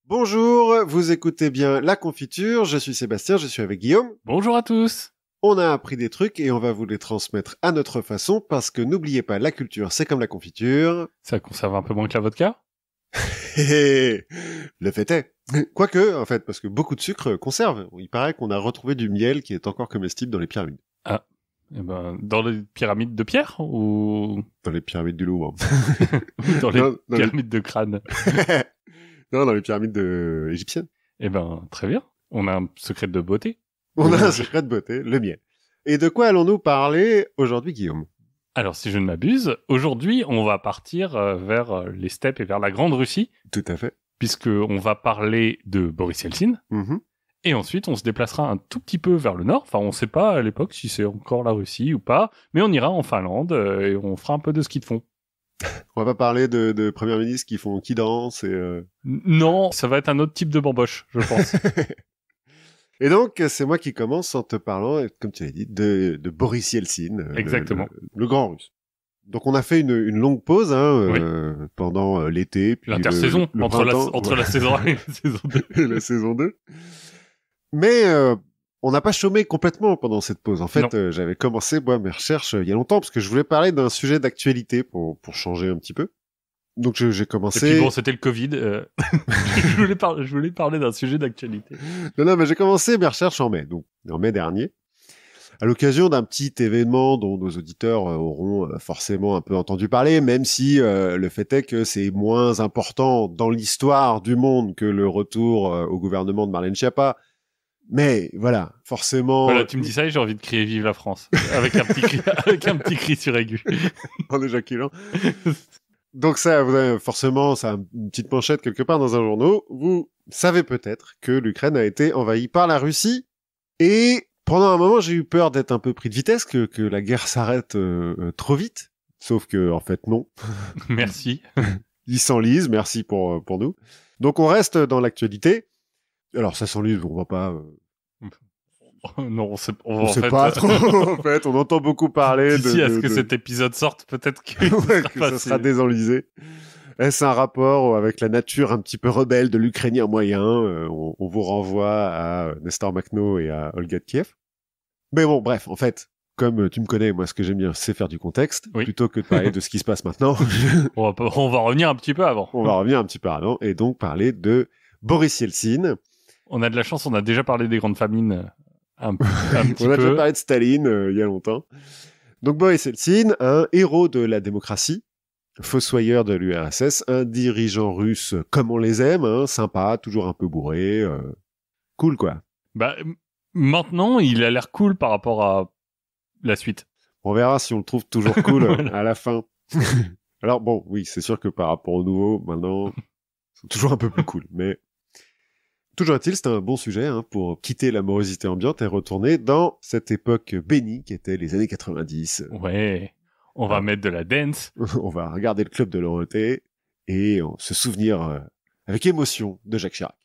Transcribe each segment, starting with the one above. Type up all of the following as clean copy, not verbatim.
Bonjour, vous écoutez bien La Confiture, je suis Sébastien, je suis avec Guillaume. Bonjour à tous. On a appris des trucs et on va vous les transmettre à notre façon parce que n'oubliez pas, la culture c'est comme la confiture. Ça conserve un peu moins que la vodka? Le fait est. Quoique, en fait, parce que beaucoup de sucre conserve. Il paraît qu'on a retrouvé du miel qui est encore comestible dans les pyramides. Ah. Eh ben, dans les pyramides de pierre ou Dans les pyramides du Louvre. ou dans les Non, dans pyramides de crâne? Non, dans les pyramides égyptiennes. Eh ben, très bien. On a un secret de beauté. On a un secret de beauté, le miel. Et de quoi allons-nous parler aujourd'hui, Guillaume? Alors, si je ne m'abuse, aujourd'hui, on va partir vers les steppes et vers la Grande Russie, Tout à fait. puisque on va parler de Boris Yeltsin. Mhm. Et ensuite, on se déplacera un tout petit peu vers le nord. Enfin, on ne sait pas à l'époque si c'est encore la Russie ou pas, mais on ira en Finlande et on fera un peu de ski de fond. On va pas parler de premiers ministres qui dansent et... Non, ça va être un autre type de bamboche, je pense. Et donc, c'est moi qui commence en te parlant, comme tu l'as dit, de Boris Yeltsin. Exactement. Le grand russe. Donc, on a fait une longue pause pendant l'été. Puis l'intersaison, le entre printemps, la saison 1 et la saison 2. et la saison 2. Mais on n'a pas chômé complètement pendant cette pause. En fait, j'avais commencé moi mes recherches il y a longtemps parce que je voulais parler d'un sujet d'actualité pour changer un petit peu. Donc j'ai commencé. Et puis bon, c'était le Covid. Je voulais parler d'un sujet d'actualité. Non, mais j'ai commencé mes recherches en mai, donc en mai dernier, à l'occasion d'un petit événement dont nos auditeurs auront forcément un peu entendu parler, même si le fait est que c'est moins important dans l'histoire du monde que le retour au gouvernement de Marlène Schiappa. Mais voilà, forcément. Voilà, tu me dis ça et j'ai envie de crier Vive la France avec un petit cri sur aigu. En éjaculant. Donc ça, vous avez forcément, ça a une petite manchette quelque part dans un journal. Vous savez peut-être que l'Ukraine a été envahie par la Russie. Et pendant un moment, j'ai eu peur d'être un peu pris de vitesse, que la guerre s'arrête trop vite. Sauf que, en fait, non. Merci. Ils s'enlisent, merci pour nous. Donc on reste dans l'actualité. Alors ça s'enlise, on va pas... Non, on sait pas trop, en fait. On entend beaucoup parler si, à ce que cet épisode sorte, peut-être que, ça sera désenlisé. Est-ce un rapport avec la nature un petit peu rebelle de l'Ukrainien moyen? On vous renvoie à Nestor Makhno et à Olga de Kiev. Mais bon, bref, en fait, comme tu me connais, moi, ce que j'aime bien, c'est faire du contexte, plutôt que de parler de ce qui se passe maintenant. On va revenir un petit peu avant. On va revenir un petit peu avant, et donc parler de Boris Yeltsin. On a de la chance, on a déjà parlé des grandes famines un petit peu. On a déjà parlé de Staline il y a longtemps. Donc Boris Yeltsin, un héros de la démocratie, fossoyeur de l'URSS, un dirigeant russe comme on les aime, hein, sympa, toujours un peu bourré, cool quoi. Bah maintenant, il a l'air cool par rapport à la suite. On verra si on le trouve toujours cool à la fin. Alors bon, oui, c'est sûr que par rapport au nouveau, maintenant, c'est toujours un peu plus cool, mais toujours est-il, c'était un bon sujet pour quitter la morosité ambiante et retourner dans cette époque bénie qui était les années 90. Ouais, on va mettre de la dance. On va regarder le Club de Dorothée et se souvenir avec émotion de Jacques Chirac.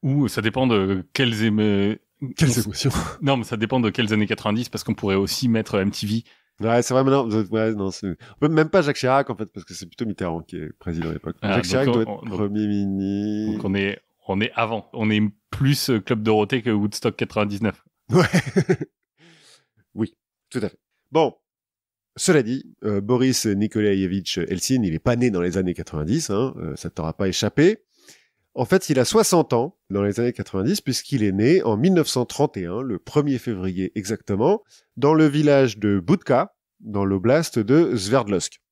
Ou ça dépend de quelles émotions. Non, mais ça dépend de quelles années 90 parce qu'on pourrait aussi mettre MTV. Ouais, c'est vrai, maintenant, même pas Jacques Chirac, en fait, parce que c'est plutôt Mitterrand qui est président à l'époque. Jacques Chirac doit être premier ministre. Donc on est avant. On est plus Club Dorothée que Woodstock 99. Ouais. Oui, tout à fait. Bon. Cela dit, Boris Nikolaïevitch Yeltsin, il est pas né dans les années 90, ça t'aura pas échappé. En fait, il a 60 ans dans les années 90, puisqu'il est né en 1931, le 1er février exactement, dans le village de Budka, dans l'oblast de Sverdlovsk.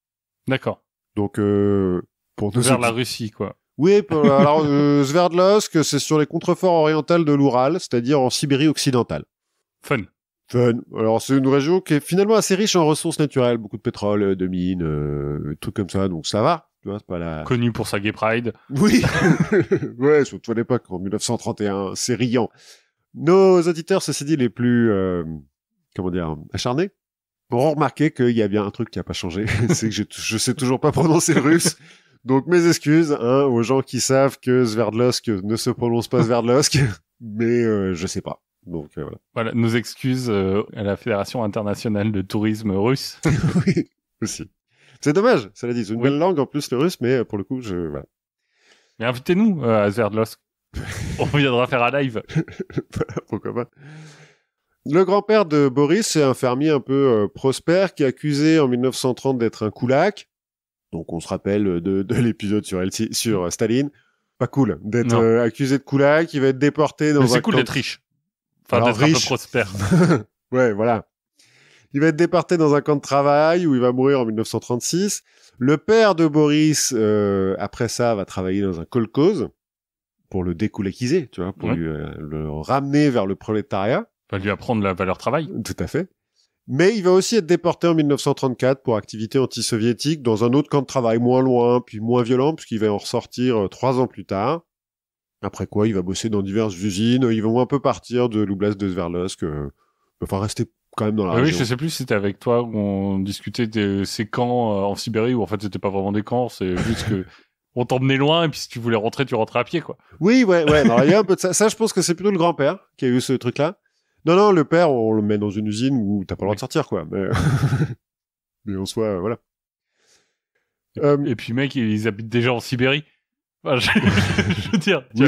D'accord. Donc, pour nous... Vers la Russie, quoi. Oui, alors Sverdlovsk, c'est sur les contreforts orientales de l'Oural, c'est-à-dire en Sibérie occidentale. Fun. Alors, c'est une région qui est finalement assez riche en ressources naturelles, beaucoup de pétrole, de mines, trucs comme ça, donc ça va. Tu vois, c'est pas la... Connu pour sa Gay Pride. Oui. Ouais, surtout à l'époque, en 1931, c'est riant. Nos auditeurs, ceci dit, les plus, acharnés, auront remarqué qu'il y a bien un truc qui a pas changé. C'est que je sais toujours pas prononcer le russe. Donc, mes excuses, aux gens qui savent que Sverdlovsk ne se prononce pas Sverdlovsk, mais je sais pas. Donc voilà. Voilà, nos excuses à la Fédération internationale de tourisme russe. Oui, aussi. C'est dommage, cela dit, c'est une belle langue en plus le russe, mais pour le coup, voilà. Mais invitez-nous à Sverdlovsk. On viendra faire un live. Voilà, pourquoi pas. Le grand-père de Boris, c'est un fermier un peu prospère qui est accusé en 1930 d'être un koulak. Donc on se rappelle de l'épisode sur Staline. Pas cool d'être accusé de koulak, il va être déporté dans Mais un c'est cool camp... d'être riche. Enfin, Alors, d'être un peu riche. prospère. Ouais, voilà. Il va être déporté dans un camp de travail où il va mourir en 1936. Le père de Boris, après ça, va travailler dans un kolkhoz pour le dékoulakiser, tu vois, pour lui le ramener vers le prolétariat. Va lui apprendre la valeur travail. Tout à fait. Mais il va aussi être déporté en 1934 pour activité anti-soviétique dans un autre camp de travail moins loin, puis moins violent, puisqu'il va en ressortir 3 ans plus tard. Après quoi, il va bosser dans diverses usines. Ils vont un peu partir de l'oblast de Sverdlovsk, enfin rester quand même dans la région. Oui, je sais plus si c'était avec toi où on discutait de ces camps en Sibérie où en fait c'était pas vraiment des camps, c'est juste que on t'emmenait loin et puis si tu voulais rentrer, tu rentrais à pied, quoi. Oui, ouais. Alors, il y a un peu de ça. Ça, je pense que c'est plutôt le grand-père qui a eu ce truc-là. Non, le père, on le met dans une usine où t'as pas le droit de sortir, quoi. Mais, mais en soi, voilà. Et puis, mec, ils habitent déjà en Sibérie. Enfin, je veux dire, tu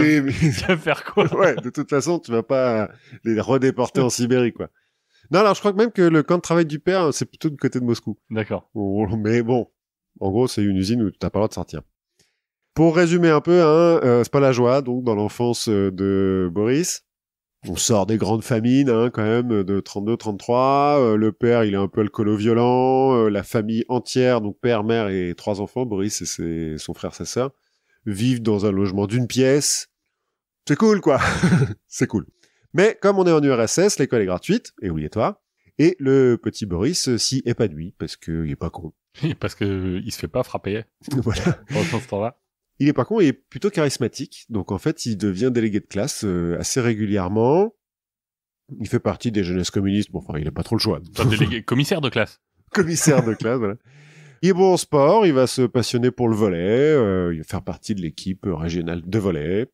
vas faire quoi? Ouais, de toute façon, tu vas pas les redéporter en Sibérie, quoi. Non, alors je crois que même que le camp de travail du père, c'est plutôt du côté de Moscou. D'accord. Mais bon, en gros, c'est une usine où t'as pas le droit de sortir. Pour résumer un peu, c'est pas la joie, donc, dans l'enfance de Boris. On sort des grandes famines, quand même, de 32-33. Le père, il est un peu alcoolo-violent. La famille entière, donc père, mère et 3 enfants, Boris et son frère, sa sœur, vivent dans un logement d'une pièce. C'est cool, quoi. C'est cool. Mais comme on est en URSS, l'école est gratuite et obligatoire. Et le petit Boris s'y épanouit parce qu'il est pas con. Parce que il se fait pas frapper. Voilà. Pendant ce temps-là. Il est pas con, il est plutôt charismatique. Donc en fait, il devient délégué de classe assez régulièrement. Il fait partie des jeunesses communistes. Bon, enfin, il a pas trop le choix. Enfin, délégué, commissaire de classe. Commissaire de classe, voilà. Il est bon en sport, il va se passionner pour le volley, il va faire partie de l'équipe régionale de volley.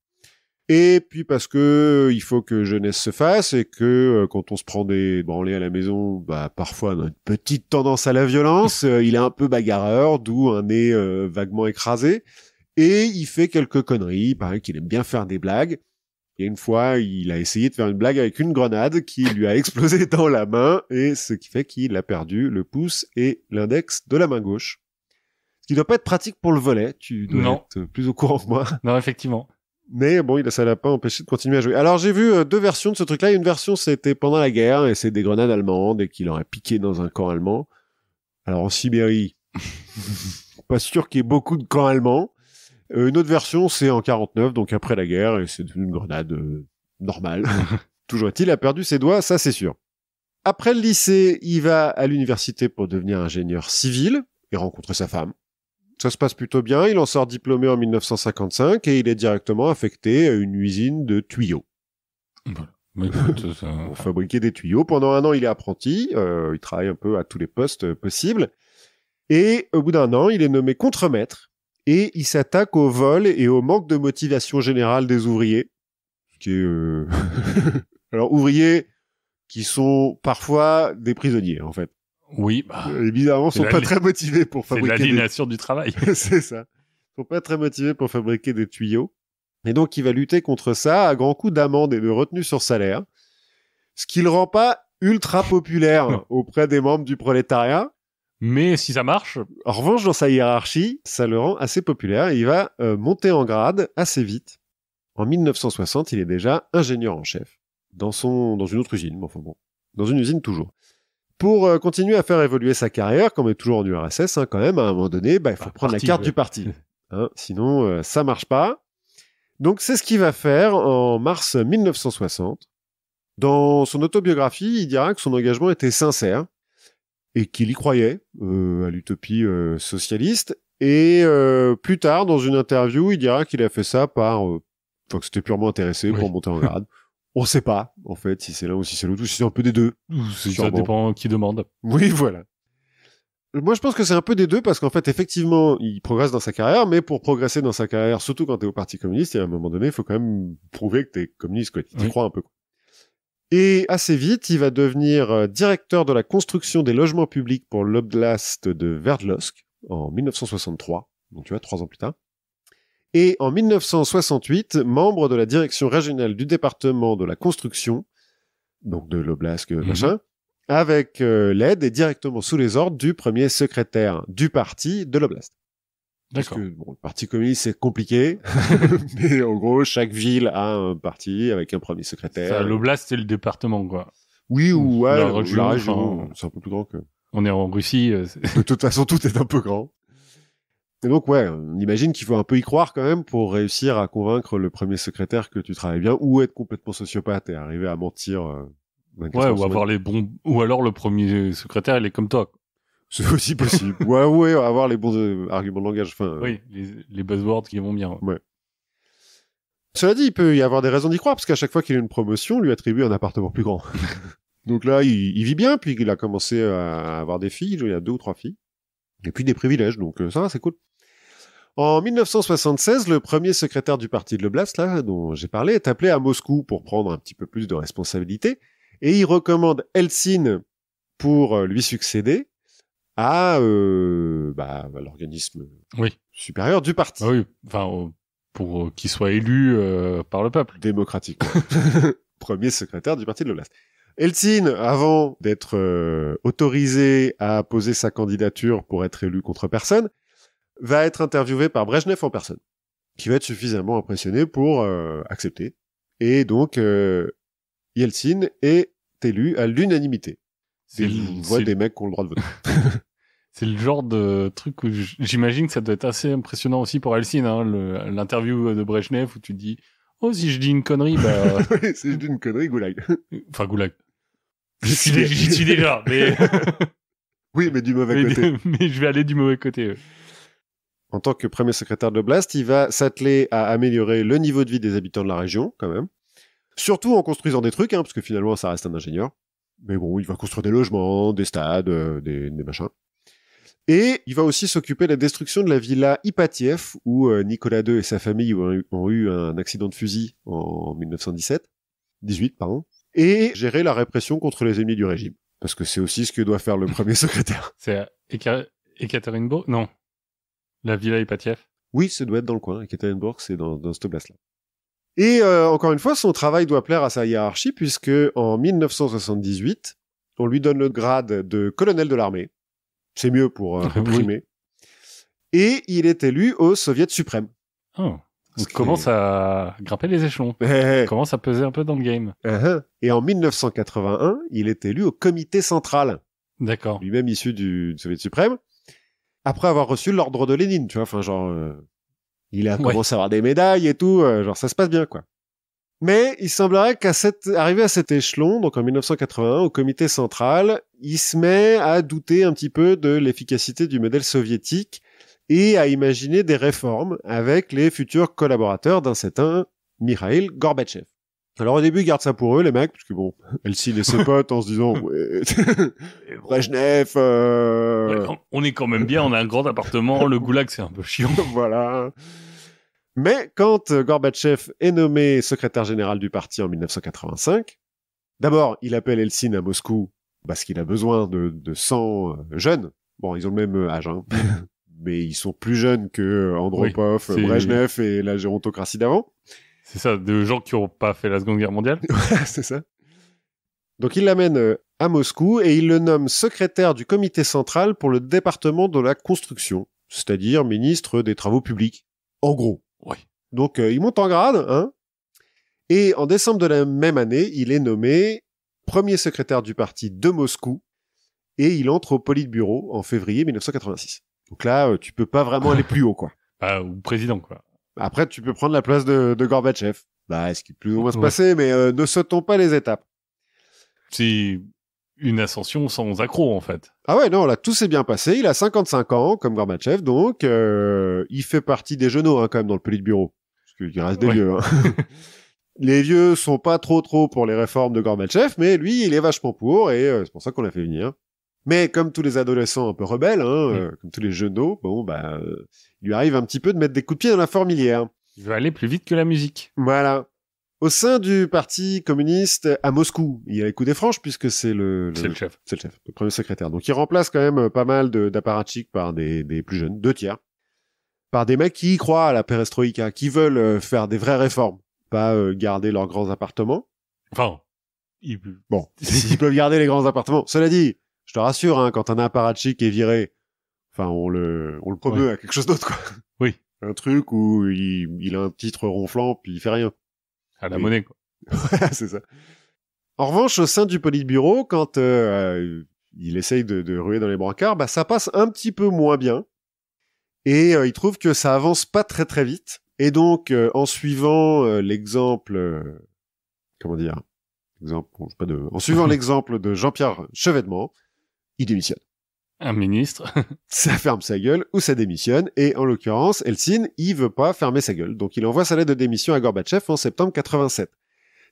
Et puis parce que il faut que jeunesse se fasse et que quand on se prend des branlées à la maison, bah parfois on a une petite tendance à la violence, il est un peu bagarreur, d'où un nez vaguement écrasé. Et il fait quelques conneries, pareil qu'il aime bien faire des blagues. Et une fois, il a essayé de faire une blague avec une grenade qui lui a explosé dans la main, et ce qui fait qu'il a perdu le pouce et l'index de la main gauche. Ce qui doit pas être pratique pour le volley, tu dois être plus au courant que moi. Non, effectivement. Mais bon, ça l'a pas empêché de continuer à jouer. Alors j'ai vu 2 versions de ce truc-là. Une version, c'était pendant la guerre, et c'est des grenades allemandes, et qu'il aurait piqué dans un camp allemand. Alors en Sibérie, pas sûr qu'il y ait beaucoup de camps allemands. Une autre version, c'est en 49, donc après la guerre, et c'est une grenade normale. Toujours est-il, a perdu ses doigts, ça c'est sûr. Après le lycée, il va à l'université pour devenir ingénieur civil et rencontrer sa femme. Ça se passe plutôt bien, il en sort diplômé en 1955 et il est directement affecté à une usine de tuyaux. Voilà. Mais écoute, ça... Pour fabriquer des tuyaux. Pendant 1 an, il est apprenti, il travaille un peu à tous les postes possibles. Et au bout d'1 an, il est nommé contremaître. Et il s'attaque au vol et au manque de motivation générale des ouvriers. Ce qui est... Alors, ouvriers qui sont parfois des prisonniers, en fait. Oui, bah... Évidemment, sont pas très motivés pour fabriquer... C'est l'aliénation du travail. C'est ça. Ils sont pas très motivés pour fabriquer des tuyaux. Et donc, il va lutter contre ça à grands coups d'amende et de retenue sur salaire. Ce qui le rend pas ultra populaire auprès des membres du prolétariat. Mais si ça marche... En revanche, dans sa hiérarchie, ça le rend assez populaire. Il va monter en grade assez vite. En 1960, il est déjà ingénieur en chef dans une autre usine. Enfin bon, dans une usine toujours. Pour continuer à faire évoluer sa carrière, comme est toujours en URSS, quand même, à un moment donné, il faut prendre la carte du parti. Sinon, ça marche pas. Donc, c'est ce qu'il va faire en mars 1960. Dans son autobiographie, il dira que son engagement était sincère et qu'il y croyait à l'utopie socialiste. Et plus tard, dans une interview, il dira qu'il a fait ça que c'était purement intéressé pour monter en grade. On sait pas, en fait, si c'est l'un ou si c'est l'autre, ou si c'est un peu des deux. Ça dépend qui demande. Oui, voilà. Moi, je pense que c'est un peu des deux, parce qu'en fait, effectivement, il progresse dans sa carrière, mais pour progresser dans sa carrière, surtout quand t'es au Parti communiste, à un moment donné, il faut quand même prouver que t'es communiste, quoi. Tu crois un peu, quoi. Et assez vite, il va devenir directeur de la construction des logements publics pour l'oblast de Sverdlovsk en 1963. Donc tu vois, 3 ans plus tard. Et en 1968, membre de la direction régionale du département de la construction, donc de l'oblast, machin, avec l'aide et directement sous les ordres du premier secrétaire du parti de l'oblast. D'accord. Parce que, bon, le parti communiste, c'est compliqué. Mais en gros, chaque ville a un parti avec un premier secrétaire. L'oblast, c'est le département, quoi. Oui, ou ouais, la région, c'est un peu plus grand que... On est en Russie. De toute façon, tout est un peu grand. Et donc, ouais, on imagine qu'il faut un peu y croire quand même pour réussir à convaincre le premier secrétaire que tu travailles bien, ou être complètement sociopathe et arriver à mentir. Ouais, ou avoir les bons... Ou alors le premier secrétaire, il est comme toi. C'est aussi possible. ouais, avoir les bons arguments de langage. Enfin, oui, les buzzwords qui vont bien. Ouais. Cela dit, il peut y avoir des raisons d'y croire, parce qu'à chaque fois qu'il a une promotion, on lui attribue un appartement plus grand. Donc là, il vit bien, puis il a commencé à avoir des filles, il y a 2 ou 3 filles, et puis des privilèges, donc ça va, c'est cool. En 1976, le premier secrétaire du parti de l'Oblast, là, dont j'ai parlé, est appelé à Moscou pour prendre un petit peu plus de responsabilités, et il recommande Eltsine pour lui succéder à l'organisme supérieur du parti. Ah oui, enfin, pour qu'il soit élu par le peuple. Démocratique. Premier secrétaire du parti de l'Oblast. Eltsine, avant d'être autorisé à poser sa candidature pour être élu contre personne, va être interviewé par Brejnev en personne, qui va être suffisamment impressionné pour accepter. Et donc, Yeltsin est élu à l'unanimité. On voit des mecs qui ont le droit de voter. C'est le genre de truc où j'imagine que ça doit être assez impressionnant aussi pour Eltsine, hein, l'interview de Brejnev où tu te dis « Oh, si je dis une connerie, bah... » Oui, si je dis une connerie, goulag. Enfin, goulag. J'y suis déjà, mais... Oui, mais du mauvais côté. Mais je vais aller du mauvais côté. En tant que premier secrétaire de l'Oblast, il va s'atteler à améliorer le niveau de vie des habitants de la région, quand même. Surtout en construisant des trucs, hein, parce que finalement, ça reste un ingénieur. Mais bon, il va construire des logements, des stades, des machins. Et il va aussi s'occuper de la destruction de la villa Ipatiev, où Nicolas II et sa famille ont eu un accident de fusil en 18, pardon. Et gérer la répression contre les ennemis du régime. Parce que c'est aussi ce que doit faire le premier secrétaire. C'est Ekaterinbourg? Non. La villa Ipatiev? Oui, ça doit être dans le coin. Ekaterinbourg, c'est dans cette oblast-là. Et encore une fois, son travail doit plaire à sa hiérarchie, puisque en 1978, on lui donne le grade de colonel de l'armée. C'est mieux pour réprimer. Oui. Et il est élu au Soviet suprême. Oh. Il commence à grimper les échelons. Il commence à peser un peu dans le game. Et en 1981, il est élu au comité central. D'accord. Lui-même issu du Soviet suprême. Après avoir reçu l'ordre de Lénine, tu vois, enfin genre, il a commencé à avoir des médailles et tout, genre ça se passe bien, quoi. Mais il semblerait arrivé à cet échelon, donc en 1981, au comité central, il se met à douter un petit peu de l'efficacité du modèle soviétique et à imaginer des réformes avec les futurs collaborateurs d'un certain Mikhail Gorbatchev. Alors au début, ils gardent ça pour eux, les mecs, parce que bon, Eltsine et ses potes en se disant, ouais, Brejnev, ouais, on est quand même bien, on a un grand appartement, le goulag c'est un peu chiant. Voilà. Mais quand Gorbatchev est nommé secrétaire général du parti en 1985, d'abord, il appelle Eltsine à Moscou parce qu'il a besoin de 100 jeunes. Bon, ils ont le même âge, hein. Mais ils sont plus jeunes que Andropov, Brejnev et la gérontocratie d'avant. C'est ça, de gens qui n'ont pas fait la Seconde Guerre mondiale. C'est ça. Donc il l'amène à Moscou et il le nomme secrétaire du comité central pour le département de la construction, c'est-à-dire ministre des travaux publics. En gros. Ouais. Donc il monte en grade, hein. Et en décembre de la même année, il est nommé premier secrétaire du parti de Moscou et il entre au Politburo en février 1986. Donc là, tu peux pas vraiment aller plus haut, quoi. Ou président, quoi. Après, tu peux prendre la place de Gorbatchev. Bah, ce qui plus ou moins se passer, mais ne sautons pas les étapes. C'est une ascension sans accroc, en fait. Ah ouais, non, là, tout s'est bien passé. Il a 55 ans, comme Gorbatchev, donc il fait partie des genoux, hein, quand même, dans le Politburo. Parce qu'il reste des vieux, hein. Les vieux sont pas trop pour les réformes de Gorbatchev, mais lui, il est vachement pour, et c'est pour ça qu'on l'a fait venir. Mais comme tous les adolescents un peu rebelles, hein, comme tous les jeunes, bon, bah, il lui arrive un petit peu de mettre des coups de pied dans la fourmilière. Il veut aller plus vite que la musique. Voilà. Au sein du parti communiste à Moscou, il y a les coups des franches puisque c'est le chef. C'est le chef, le premier secrétaire. Donc il remplace quand même pas mal d'apparatchiks par des plus jeunes, 2 tiers. par des mecs qui y croient à la perestroïka, qui veulent faire des vraies réformes, pas garder leurs grands appartements. Enfin, bon, s'ils peuvent garder les grands appartements. Cela dit, je te rassure, hein, quand un apparatchik est viré, enfin, on le promeut à quelque chose d'autre, quoi. Oui. Un truc où il a un titre ronflant, puis il fait rien. À la monnaie, quoi. Ouais, c'est ça. En revanche, au sein du Politburo, quand il essaye de ruer dans les brancards, bah, ça passe un petit peu moins bien. Et il trouve que ça avance pas très très vite. Et donc, en suivant l'exemple... comment dire en suivant l'exemple de Jean-Pierre Chevènement, il démissionne. Un ministre. Ça ferme sa gueule ou ça démissionne. Et en l'occurrence, Eltsine, il veut pas fermer sa gueule. Donc il envoie sa lettre de démission à Gorbatchev en septembre 87.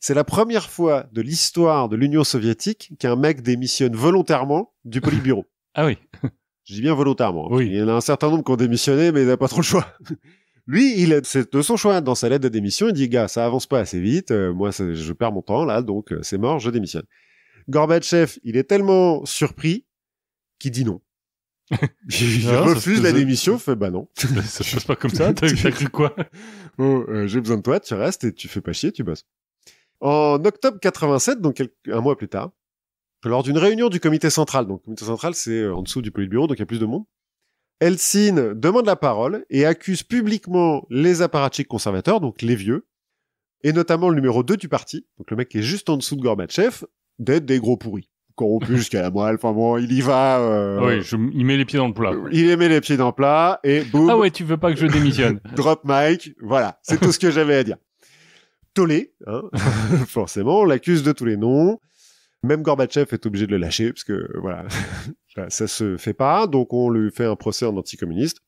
C'est la première fois de l'histoire de l'Union soviétique qu'un mec démissionne volontairement du Politburo. Ah oui. Je dis bien volontairement. Oui. Il y en a un certain nombre qui ont démissionné, mais il n'a pas trop le choix. Lui, c'est de son choix. Dans sa lettre de démission, il dit, gars, ça avance pas assez vite. Moi, je perds mon temps, là, donc c'est mort, je démissionne. Gorbatchev, il est tellement surpris qu'il dit non. Il refuse la démission, fait, bah non. Ça se passe pas comme ça, t'as cru quoi? Oh, j'ai besoin de toi, tu restes et tu fais pas chier, tu bosses. En octobre 87, donc un mois plus tard, lors d'une réunion du comité central, donc le comité central, c'est en dessous du Politburo, donc il y a plus de monde, Eltsine demande la parole et accuse publiquement les apparatchiks conservateurs, donc les vieux, et notamment le numéro 2 du parti, donc le mec qui est juste en dessous de Gorbatchev, d'être des gros pourris. Corrompu jusqu'à la moelle, enfin bon, il y va... Oui, il met les pieds dans le plat. Quoi. Il met les pieds dans le plat, et boum... Ah ouais, tu veux pas que je démissionne. Drop mic, voilà, c'est tout ce que j'avais à dire. Tollé, hein, forcément, on l'accuse de tous les noms. Même Gorbatchev est obligé de le lâcher, parce que, voilà, ça se fait pas, donc on lui fait un procès en anticommuniste.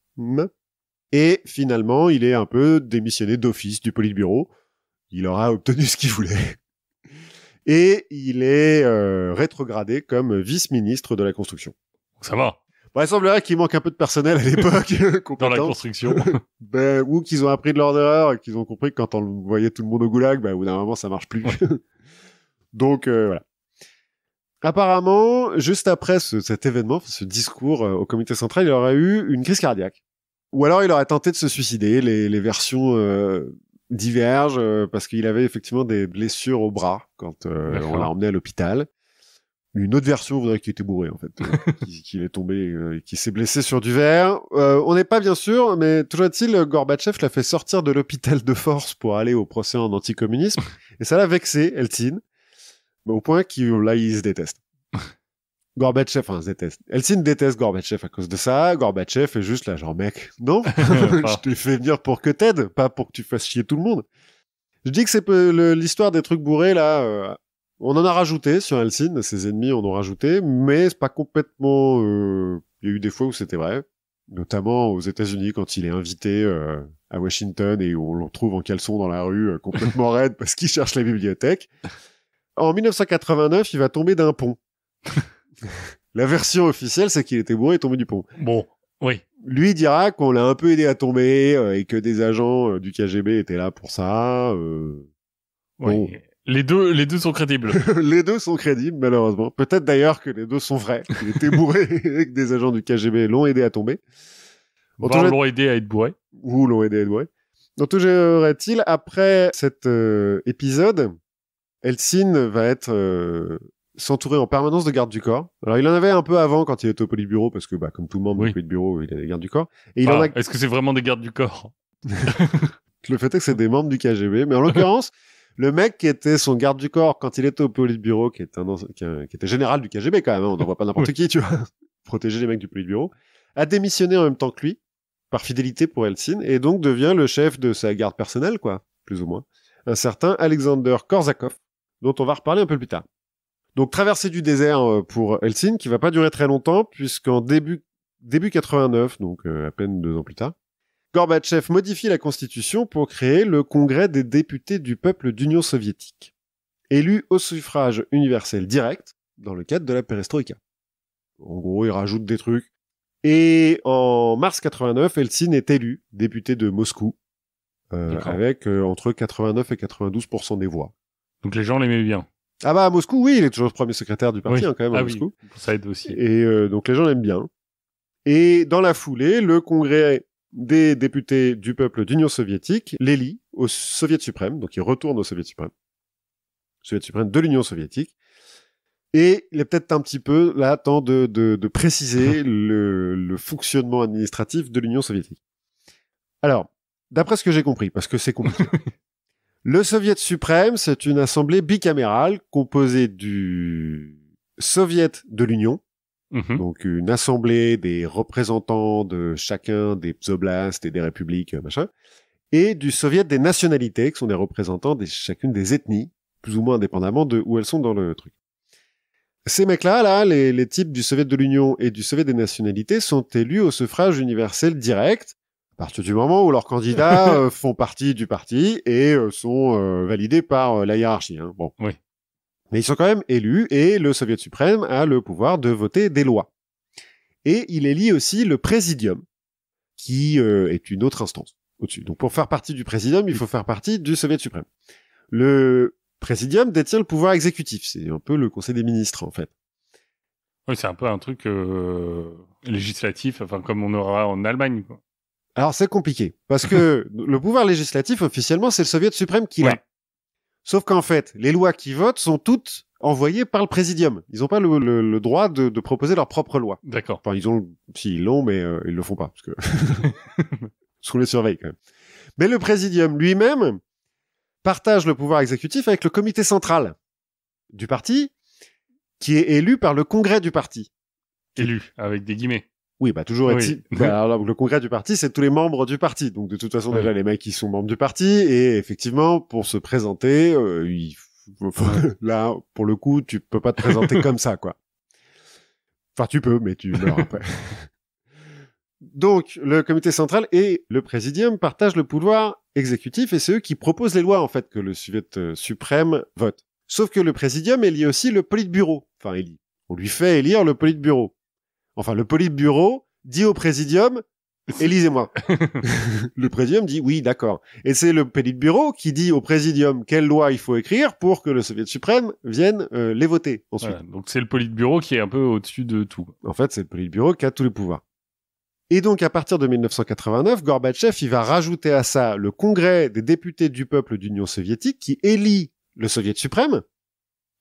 Et finalement, il est un peu démissionné d'office du Politburo. Il aura obtenu ce qu'il voulait. Et il est rétrogradé comme vice-ministre de la construction. Ça va. Bon, il semblerait qu'il manque un peu de personnel à l'époque. Dans la construction. Ou qu'ils ont appris de leur erreur, et qu'ils ont compris que quand on voyait tout le monde au goulag, au bout d'un moment, ça marche plus. Donc, voilà. Apparemment, juste après cet événement, ce discours au comité central, il aurait eu une crise cardiaque. Ou alors il aurait tenté de se suicider. Les versions divergent parce qu'il avait effectivement des blessures au bras quand on l'a emmené à l'hôpital. Une autre version voudrait qu'il était bourré, en fait, qu'il est tombé, qu'il s'est blessé sur du verre. On n'est pas bien sûr, mais toujours est-il, Gorbatchev l'a fait sortir de l'hôpital de force pour aller au procès en anticommunisme. Et ça l'a vexé, Eltsine. Au point qu'il, là, il se déteste. Gorbatchev, se déteste. Eltsine déteste Gorbatchev à cause de ça. Gorbatchev est juste là, genre, mec, non, je t'ai fait venir pour que t'aides, pas pour que tu fasses chier tout le monde. Je dis que c'est l'histoire des trucs bourrés, là, on en a rajouté sur Eltsine, ses ennemis en ont rajouté, mais c'est pas complètement, il y a eu des fois où c'était vrai. Notamment aux États-Unis quand il est invité, à Washington et où on le retrouve en caleçon dans la rue, complètement raide parce qu'il cherche la bibliothèque. En 1989, il va tomber d'un pont. La version officielle, c'est qu'il était bourré et tombé du pont. Bon, oui. Lui dira qu'on l'a un peu aidé à tomber et que des agents du KGB étaient là pour ça. Oui. Bon. Les deux sont crédibles. Les deux sont crédibles, malheureusement. Peut-être d'ailleurs que les deux sont vrais. Il était bourré et que des agents du KGB l'ont aidé à tomber. L'ont aidé à être bourré. Ou l'ont aidé à être bourré. Donc, toujours est-il, après cet épisode, Eltsine va être s'entourer en permanence de gardes du corps. Alors il en avait un peu avant quand il était au Politburo parce que comme tout le monde au Politburo, il a des gardes du corps. Et il en a... Est-ce que c'est vraiment des gardes du corps? Le fait est que c'est des membres du KGB, mais en l'occurrence, le mec qui était son garde du corps quand il était au Politburo, qui était général du KGB quand même, on n'envoie pas n'importe qui, tu vois, protéger les mecs du Politburo, a démissionné en même temps que lui par fidélité pour Eltsine et donc devient le chef de sa garde personnelle, quoi, plus ou moins. Un certain Alexander Korsakov, dont on va reparler un peu plus tard. Donc, traversée du désert pour Eltsine, qui va pas durer très longtemps, puisqu'en début 89, donc à peine 2 ans plus tard, Gorbatchev modifie la Constitution pour créer le Congrès des députés du peuple d'Union soviétique, élu au suffrage universel direct dans le cadre de la perestroïka. En gros, il rajoute des trucs. Et en mars 89, Eltsine est élu député de Moscou, avec entre 89 et 92% des voix. Donc les gens l'aimaient bien. Ah à Moscou, oui, il est toujours le premier secrétaire du parti, quand même, à Moscou. Oui, ça aide aussi. Et donc les gens l'aiment bien. Et dans la foulée, le congrès des députés du peuple d'Union soviétique l'élit au Soviet suprême, donc il retourne au Soviet suprême de l'Union soviétique. Et il est peut-être un petit peu là temps de préciser le fonctionnement administratif de l'Union soviétique. Alors, d'après ce que j'ai compris, parce que c'est compliqué, le Soviet suprême, c'est une assemblée bicamérale composée du Soviet de l'Union, donc une assemblée des représentants de chacun des oblasts et des républiques, machin, et du Soviet des nationalités, qui sont des représentants de chacune des ethnies, plus ou moins indépendamment de où elles sont dans le truc. Ces mecs-là, là, les types du Soviet de l'Union et du Soviet des nationalités sont élus au suffrage universel direct, à partir du moment où leurs candidats font partie du parti et sont validés par la hiérarchie. Hein. Bon. Oui. Mais ils sont quand même élus et le Soviet suprême a le pouvoir de voter des lois. Et il élit aussi le Présidium, qui est une autre instance au-dessus. Donc pour faire partie du Présidium, il faut faire partie du Soviet suprême. Le Présidium détient le pouvoir exécutif. C'est un peu le Conseil des ministres, en fait. Oui, c'est un peu un truc législatif, enfin comme on aura en Allemagne, quoi. Alors c'est compliqué, parce que le pouvoir législatif, officiellement, c'est le Soviet suprême qui l'a. Sauf qu'en fait, les lois qui votent sont toutes envoyées par le Présidium. Ils n'ont pas le droit de proposer leur propre loi. D'accord. Enfin, ils l'ont, mais ils le font pas, parce que parce qu'on les surveille quand même. Mais le Présidium lui-même partage le pouvoir exécutif avec le comité central du parti, qui est élu par le congrès du parti. Élu, avec des guillemets. Oui, bah toujours est-il. Bah, alors, le congrès du parti, c'est tous les membres du parti. Donc de toute façon, déjà les mecs qui sont membres du parti, et effectivement, pour se présenter, là, pour le coup, tu peux pas te présenter comme ça, quoi. Enfin, tu peux, mais tu meurs après. Donc, le comité central et le présidium partagent le pouvoir exécutif et c'est eux qui proposent les lois, en fait, que le Soviet suprême vote. Sauf que le présidium élit aussi le politburo. Enfin, on lui fait élire le politburo. Enfin, le politburo dit au présidium, élisez-moi. Le présidium dit oui, d'accord. Et c'est le politburo qui dit au présidium quelle loi il faut écrire pour que le Soviet suprême vienne les voter ensuite. Voilà, donc c'est le politburo qui est un peu au-dessus de tout. En fait, c'est le politburo qui a tous les pouvoirs. Et donc, à partir de 1989, Gorbatchev, il va rajouter à ça le congrès des députés du peuple d'Union soviétique qui élit le Soviet suprême.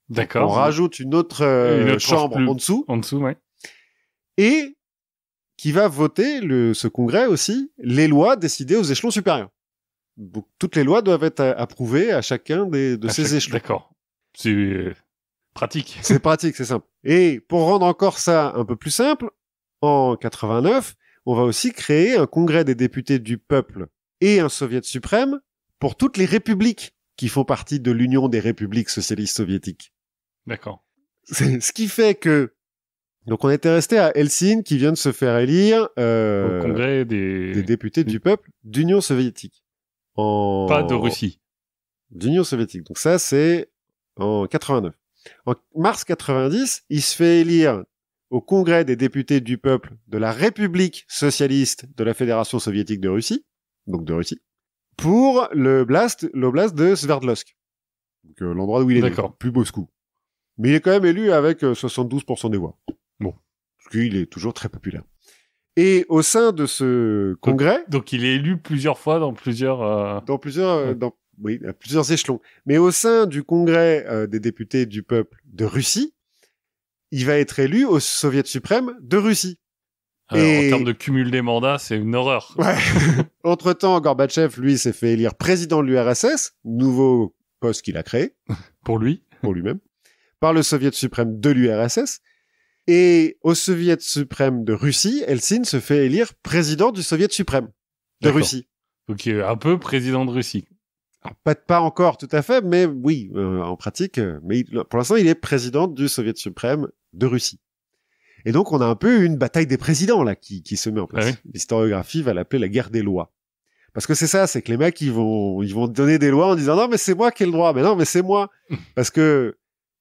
D'accord. On rajoute une autre chambre en dessous. En dessous, ouais. Et qui va voter, ce congrès aussi, les lois décidées aux échelons supérieurs. Donc, toutes les lois doivent être approuvées à chacun de ces échelons. D'accord. C'est pratique. C'est pratique, c'est simple. Et pour rendre encore ça un peu plus simple, en 89, on va aussi créer un congrès des députés du peuple et un soviet suprême pour toutes les républiques qui font partie de l'Union des républiques socialistes soviétiques. D'accord. Ce qui fait que donc on était resté à Helsinki qui vient de se faire élire au congrès des députés du peuple d'Union soviétique. Pas de Russie. D'Union soviétique. Donc ça c'est en 89. En mars 90, il se fait élire au congrès des députés du peuple de la République socialiste de la Fédération soviétique de Russie, donc de Russie, pour l'oblast de Sverdlovsk. Donc l'endroit où il est né, plus Moscou. Mais il est quand même élu avec 72% des voix. Bon. Parce qu'il est toujours très populaire. Et au sein de ce congrès... Donc il est élu plusieurs fois dans plusieurs... Oui, à plusieurs échelons. Mais au sein du congrès des députés du peuple de Russie, il va être élu au Soviet suprême de Russie. Alors, en termes de cumul des mandats, c'est une horreur. Ouais. Entre-temps, Gorbatchev, lui, s'est fait élire président de l'URSS, nouveau poste qu'il a créé. Pour lui. Pour lui-même. Par le Soviet suprême de l'URSS. Et au Soviet suprême de Russie, Helsinki se fait élire président du Soviet suprême de Russie. Donc un peu président de Russie. Alors, pas encore tout à fait, mais oui, en pratique. Mais pour l'instant, il est président du Soviet suprême de Russie. Et donc, on a un peu une bataille des présidents là qui se met en place. Ah oui. L'historiographie va l'appeler la guerre des lois. Parce que c'est ça, c'est que les mecs, ils vont donner des lois en disant non, mais c'est moi qui ai le droit. Mais non, mais c'est moi. Parce que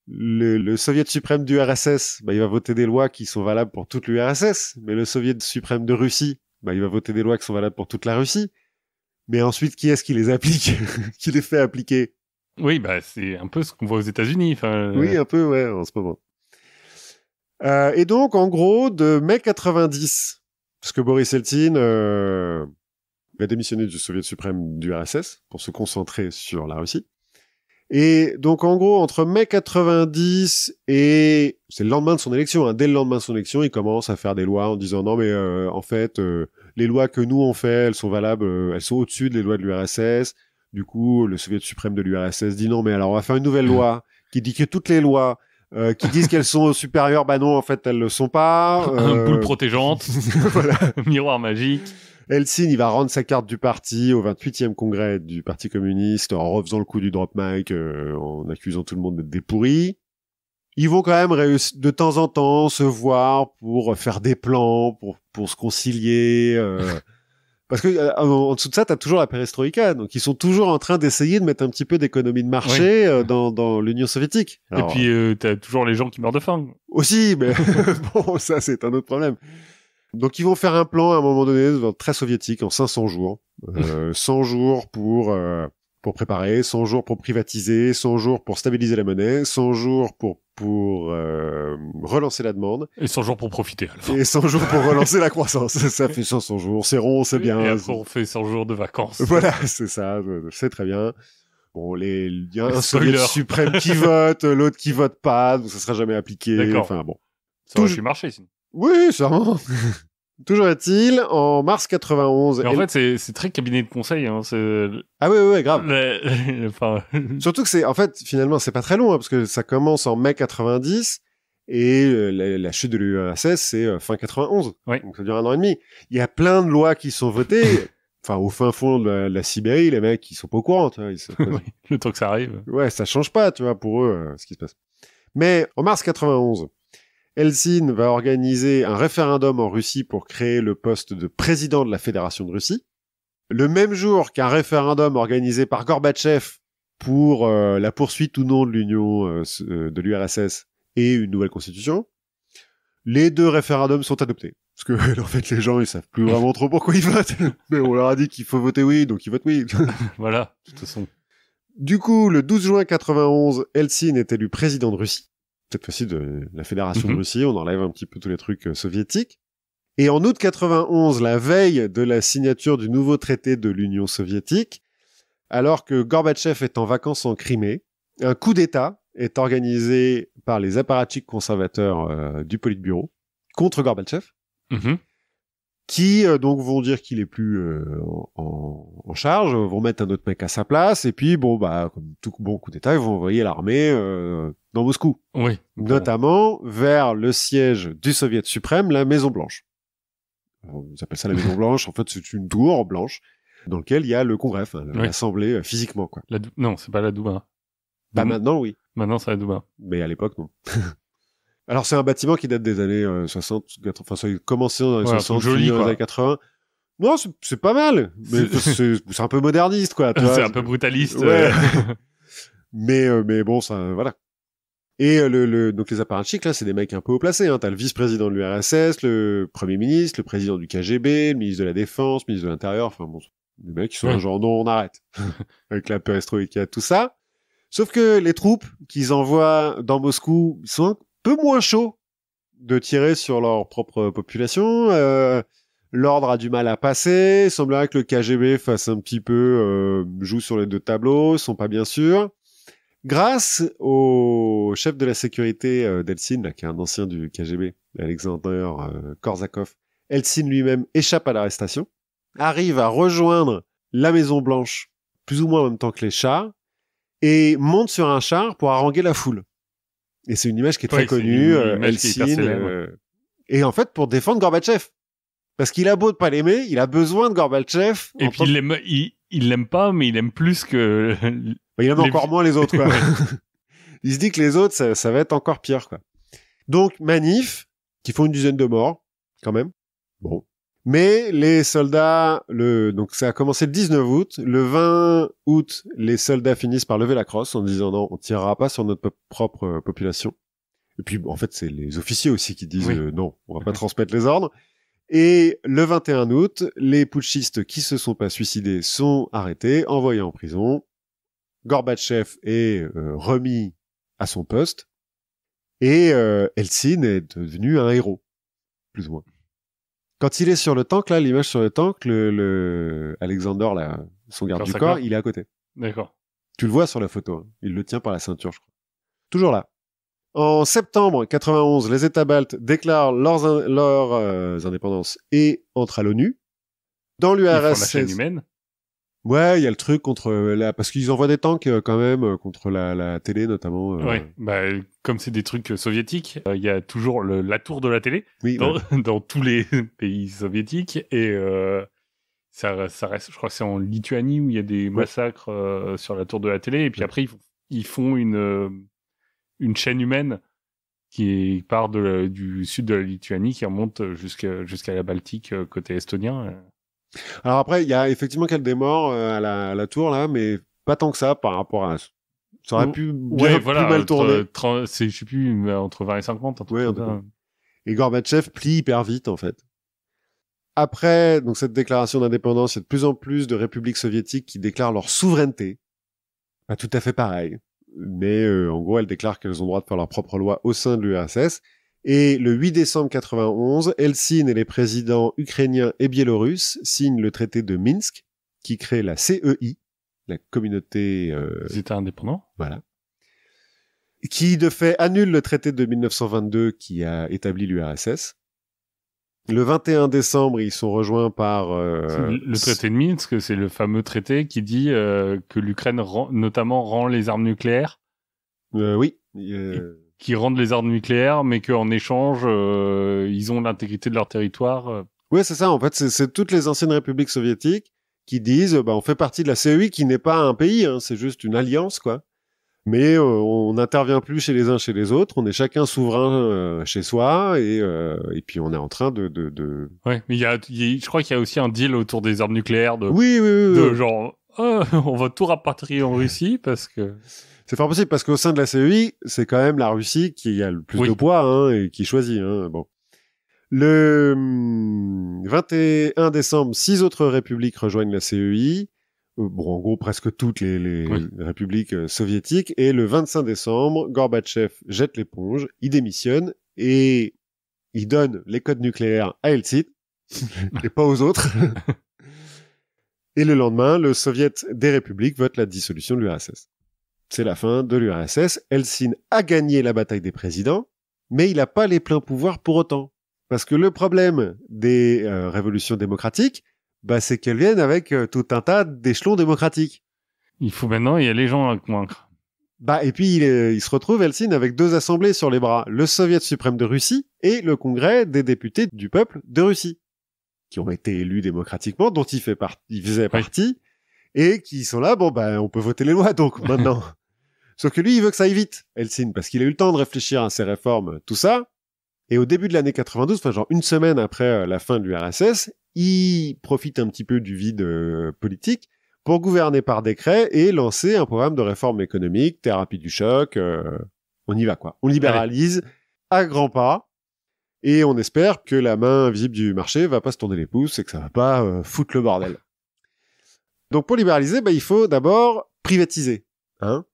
le Soviet suprême du RSS, il va voter des lois qui sont valables pour toute l'URSS. Mais le Soviet suprême de Russie, il va voter des lois qui sont valables pour toute la Russie. Mais ensuite, qui est-ce qui les applique? Qui les fait appliquer? Oui, c'est un peu ce qu'on voit aux États-Unis. Oui, un peu, ouais, en ce moment. Et donc, en gros, de mai 90, parce que Boris Eltsine, va démissionner du Soviet suprême du RSS pour se concentrer sur la Russie. Et donc, en gros, entre mai 90 et... c'est le lendemain de son élection, hein. Dès le lendemain de son élection, il commence à faire des lois en disant non, mais en fait, les lois que nous on fait, elles sont valables, elles sont au-dessus des lois de l'URSS. Du coup, le Soviet suprême de l'URSS dit non, mais alors on va faire une nouvelle loi qui dit que toutes les lois qui disent qu'elles sont supérieures, bah non, en fait, elles le sont pas. Boule protégeante, Voilà. miroir magique. Eltsine, il va rendre sa carte du parti au 28e congrès du Parti communiste en refaisant le coup du drop mic, en accusant tout le monde d'être des pourris. Ils vont quand même réussir de temps en temps se voir pour faire des plans, pour se concilier. Parce que en dessous de ça, t'as toujours la perestroïka, donc ils sont toujours en train d'essayer de mettre un petit peu d'économie de marché dans l'Union soviétique. Alors, et puis t'as toujours les gens qui meurent de faim. aussi, mais bon, ça c'est un autre problème. Donc ils vont faire un plan à un moment donné très soviétique en 500 jours. 100 jours pour préparer, 100 jours pour privatiser, 100 jours pour stabiliser la monnaie, 100 jours pour relancer la demande. Et 100 jours pour profiter à la fin. Et 100 jours pour relancer la croissance. Ça fait 500 jours, c'est rond, c'est bien. Et après on fait 100 jours de vacances. Voilà, c'est ça, c'est très bien. Bon, il y a un Spoiler. Soviet suprême qui vote, l'autre qui vote pas, donc ça sera jamais appliqué. D'accord. Enfin bon. Ça aurait pu marcher sinon. Oui, sûrement. Toujours est-il, en mars 91... Mais en fait, c'est très cabinet de conseil. Hein. Ah oui, grave. Enfin... Surtout que finalement, c'est pas très long, hein, parce que ça commence en mai 90, et la chute de l'URSS, c'est fin 91. Oui. Donc ça dure 1 an et demi. Il y a plein de lois qui sont votées, enfin, au fin fond de la Sibérie, les mecs, ils sont pas au courant, tu vois. Oui, le temps que ça arrive. Ouais, ça change pas, tu vois, pour eux, ce qui se passe. Mais, en mars 91... Eltsine va organiser un référendum en Russie pour créer le poste de président de la Fédération de Russie. Le même jour qu'un référendum organisé par Gorbatchev pour la poursuite ou non de l'Union de l'URSS et une nouvelle constitution, les deux référendums sont adoptés. Parce que en fait, les gens, ils savent plus vraiment trop pourquoi ils votent. Mais on leur a dit qu'il faut voter oui, donc ils votent oui. Voilà, de toute façon. Du coup, le 12 juin 91, Eltsine est élu président de Russie. Cette fois-ci de la Fédération de Russie, on enlève un petit peu tous les trucs soviétiques. Et en août 91, la veille de la signature du nouveau traité de l'Union soviétique, alors que Gorbatchev est en vacances en Crimée, un coup d'État est organisé par les apparatchiks conservateurs du Politburo contre Gorbatchev, qui donc vont dire qu'il est plus en charge, vont mettre un autre mec à sa place, et puis bon bah comme tout bon coup d'État, ils vont envoyer l'armée dans Moscou, oui, notamment vers le siège du Soviet suprême, la Maison Blanche. Alors, ils appellent ça la Maison Blanche. En fait, c'est une tour blanche dans laquelle il y a le Congrès, l'Assemblée physiquement quoi. Non, c'est pas la Douma. Bah maintenant oui. Maintenant c'est la Douma. Mais à l'époque non. Alors, c'est un bâtiment qui date des années 60, enfin, ça a commencé dans les 60, joli, dans les années 80. Non, c'est pas mal. Mais c'est un peu moderniste, quoi. C'est un peu brutaliste. Ouais. mais bon, ça, voilà. Et donc les apparatchiks, là, c'est des mecs un peu haut placés, hein. T'as le vice-président de l'URSS, le premier ministre, le président du KGB, le ministre de la Défense, le ministre de l'Intérieur, enfin bon, des mecs qui sont genre, non, on arrête. Avec la perestroïka, tout ça. Sauf que les troupes qu'ils envoient dans Moscou, ils sont un peu moins chauds de tirer sur leur propre population. L'ordre a du mal à passer. Il semblerait que le KGB fasse un petit peu joue sur les deux tableaux. Ils sont pas bien sûrs. Grâce au chef de la sécurité d'Eltsine, là, qui est un ancien du KGB, Alexander Korsakov, Eltsine lui-même échappe à l'arrestation, arrive à rejoindre la Maison Blanche plus ou moins en même temps que les chars et monte sur un char pour haranguer la foule. Et c'est une image qui est très connue, Eltsine, et en fait pour défendre Gorbatchev. Parce qu'il a beau de pas l'aimer, il a besoin de Gorbatchev. Et puis il l'aime pas, mais il aime plus que... Il aime encore moins les autres, quoi. Il se dit que les autres, ça va être encore pire, quoi. Donc, manif, qui font une dizaine de morts, quand même. Bon. Mais les soldats, donc ça a commencé le 19 août. Le 20 août, les soldats finissent par lever la crosse en disant non, on tirera pas sur notre propre population. Et puis, en fait, c'est les officiers aussi qui disent non, on va pas transmettre les ordres. Et le 21 août, les putschistes qui se sont pas suicidés sont arrêtés, envoyés en prison. Gorbatchev est remis à son poste. Et Eltsine est devenu un héros, plus ou moins. Quand il est sur le tank, là, l'image sur le tank, le Alexander, là, son garde du corps, il est à côté. D'accord. Tu le vois sur la photo. Hein. Il le tient par la ceinture, je crois. Toujours là. En septembre 91, les États baltes déclarent leurs indépendances et entrent à l'ONU. Dans Ils font la l'URSS... chaîne humaine. Ouais, il y a le truc contre parce qu'ils envoient des tanks quand même contre la télé notamment. Oui, bah, comme c'est des trucs soviétiques, il y a toujours la tour de la télé Oui, dans tous les pays soviétiques et ça reste, je crois que c'est en Lituanie où il y a des massacres sur la tour de la télé et puis après ils font une chaîne humaine qui part du sud de la Lituanie qui remonte jusqu'à la Baltique côté estonien. Alors après, il y a effectivement quelques morts à la tour là, mais pas tant que ça par rapport à. Ça aurait pu bien plus mal tourner. Je sais plus, entre 20 et 50. Et Gorbatchev plie hyper vite en fait. Après donc cette déclaration d'indépendance, il y a de plus en plus de républiques soviétiques qui déclarent leur souveraineté. Pas tout à fait pareil, mais en gros, elles déclarent qu'elles ont le droit de faire leur propre loi au sein de l'URSS. Et le 8 décembre 91, Helsinki et les présidents ukrainiens et biélorusses signent le traité de Minsk, qui crée la CEI, la communauté... Ils étaient indépendants. Voilà. Qui, de fait, annule le traité de 1922 qui a établi l'URSS. Le 21 décembre, ils sont rejoints par... le traité de Minsk, c'est le fameux traité qui dit que l'Ukraine notamment rend les armes nucléaires. Oui. Qui rendent les armes nucléaires, mais qu'en échange, ils ont l'intégrité de leur territoire. Oui, c'est ça. En fait, c'est toutes les anciennes républiques soviétiques qui disent, on fait partie de la CEI, qui n'est pas un pays, hein, c'est juste une alliance, quoi. Mais on n'intervient plus chez les uns, chez les autres. On est chacun souverain chez soi, et puis on est en train de. Ouais, mais je crois qu'il y a aussi un deal autour des armes nucléaires Oui. Genre, on va tout rapatrier en Russie parce que. C'est fort possible parce qu'au sein de la CEI, c'est quand même la Russie qui a le plus de poids hein, et qui choisit. Hein, bon. Le 21 décembre, 6 autres républiques rejoignent la CEI. Bon, en gros, presque toutes les républiques soviétiques. Et le 25 décembre, Gorbatchev jette l'éponge, il démissionne et il donne les codes nucléaires à Helsinki et pas aux autres. Et le lendemain, le Soviet des républiques vote la dissolution de l'URSS. C'est la fin de l'URSS. Helsinki a gagné la bataille des présidents, mais il n'a pas les pleins pouvoirs pour autant. Parce que le problème des révolutions démocratiques, c'est qu'elles viennent avec tout un tas d'échelons démocratiques. Il faut maintenant y a les gens à convaincre. Et puis il se retrouve, Helsinki, avec 2 assemblées sur les bras. Le Soviet suprême de Russie et le Congrès des députés du peuple de Russie, qui ont été élus démocratiquement, dont il faisait partie, et qui sont là, on peut voter les lois donc maintenant. Sauf que lui, il veut que ça aille vite, Helsinki, parce qu'il a eu le temps de réfléchir à ses réformes, tout ça. Et au début de l'année 92, genre une semaine après la fin de l'URSS, il profite un petit peu du vide politique pour gouverner par décret et lancer un programme de réforme économique, thérapie du choc. On y va, quoi. On libéralise à grands pas et on espère que la main invisible du marché va pas se tourner les pouces et que ça va pas foutre le bordel. Donc pour libéraliser, il faut d'abord privatiser, hein.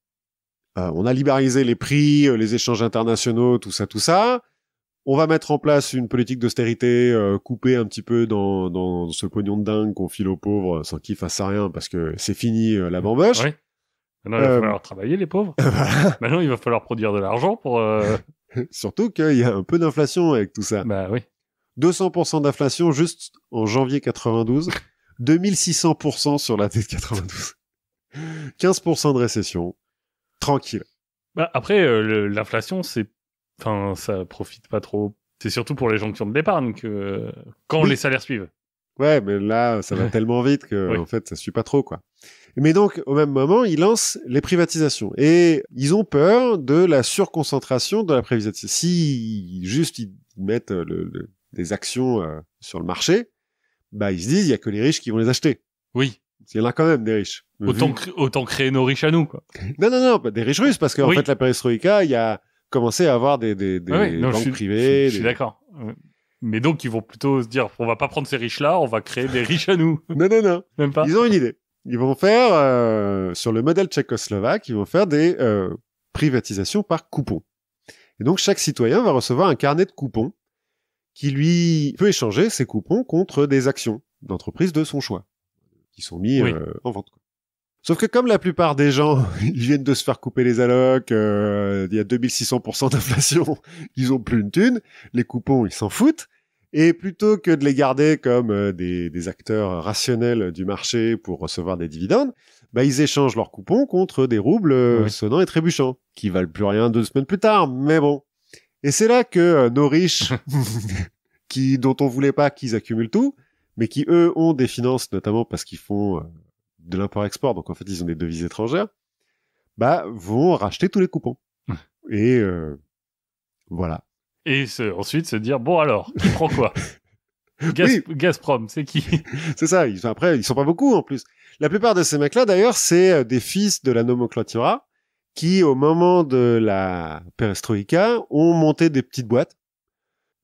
On a libéralisé les prix, les échanges internationaux, tout ça. On va mettre en place une politique d'austérité, couper un petit peu dans ce pognon de dingue qu'on file aux pauvres sans qu'ils fassent rien parce que c'est fini la bamboche. Oui. Maintenant, il va falloir travailler, les pauvres. Maintenant, il va falloir produire de l'argent pour... Surtout qu'il y a un peu d'inflation avec tout ça. Oui. 200% d'inflation juste en janvier 92. 2600% sur l'année de 92. 15% de récession. Tranquille. Après, l'inflation, ça profite pas trop. C'est surtout pour les gens qui ont de l'épargne que quand les salaires suivent. Ouais, mais là, ça va tellement vite que en fait, ça suit pas trop, quoi. Mais donc, au même moment, ils lancent les privatisations. Et ils ont peur de la surconcentration de la privatisation. Si juste ils mettent des actions sur le marché, ils se disent, il y a que les riches qui vont les acheter. Oui. Il y en a quand même des riches. Autant créer nos riches à nous, quoi. Non, pas des riches russes, parce qu'en fait, la perestroïka, il y a commencé à avoir des banques privées. Je suis d'accord. Mais donc, ils vont plutôt se dire, on va pas prendre ces riches-là, on va créer des riches à nous. Non. Même pas. Ils ont une idée. Ils vont faire, sur le modèle tchécoslovaque, ils vont faire des privatisations par coupons. Et donc, chaque citoyen va recevoir un carnet de coupons qui lui peut échanger ses coupons contre des actions d'entreprises de son choix, qui sont mis en vente. Sauf que comme la plupart des gens, ils viennent de se faire couper les allocs, il y a 2600% d'inflation, ils ont plus une thune, les coupons, ils s'en foutent, et plutôt que de les garder comme des acteurs rationnels du marché pour recevoir des dividendes, ils échangent leurs coupons contre des roubles sonnants et trébuchants, qui valent plus rien 2 semaines plus tard, mais bon. Et c'est là que nos riches, dont on voulait pas qu'ils accumulent tout, mais qui eux ont des finances, notamment parce qu'ils font de l'import-export, donc en fait ils ont des devises étrangères, vont racheter tous les coupons. Et voilà. Et ensuite se dire, bon alors, qui prend quoi? Gazprom, c'est qui? C'est ça, ils sont pas beaucoup en plus. La plupart de ces mecs-là, d'ailleurs, c'est des fils de la nomenclatura qui, au moment de la perestroïka, ont monté des petites boîtes,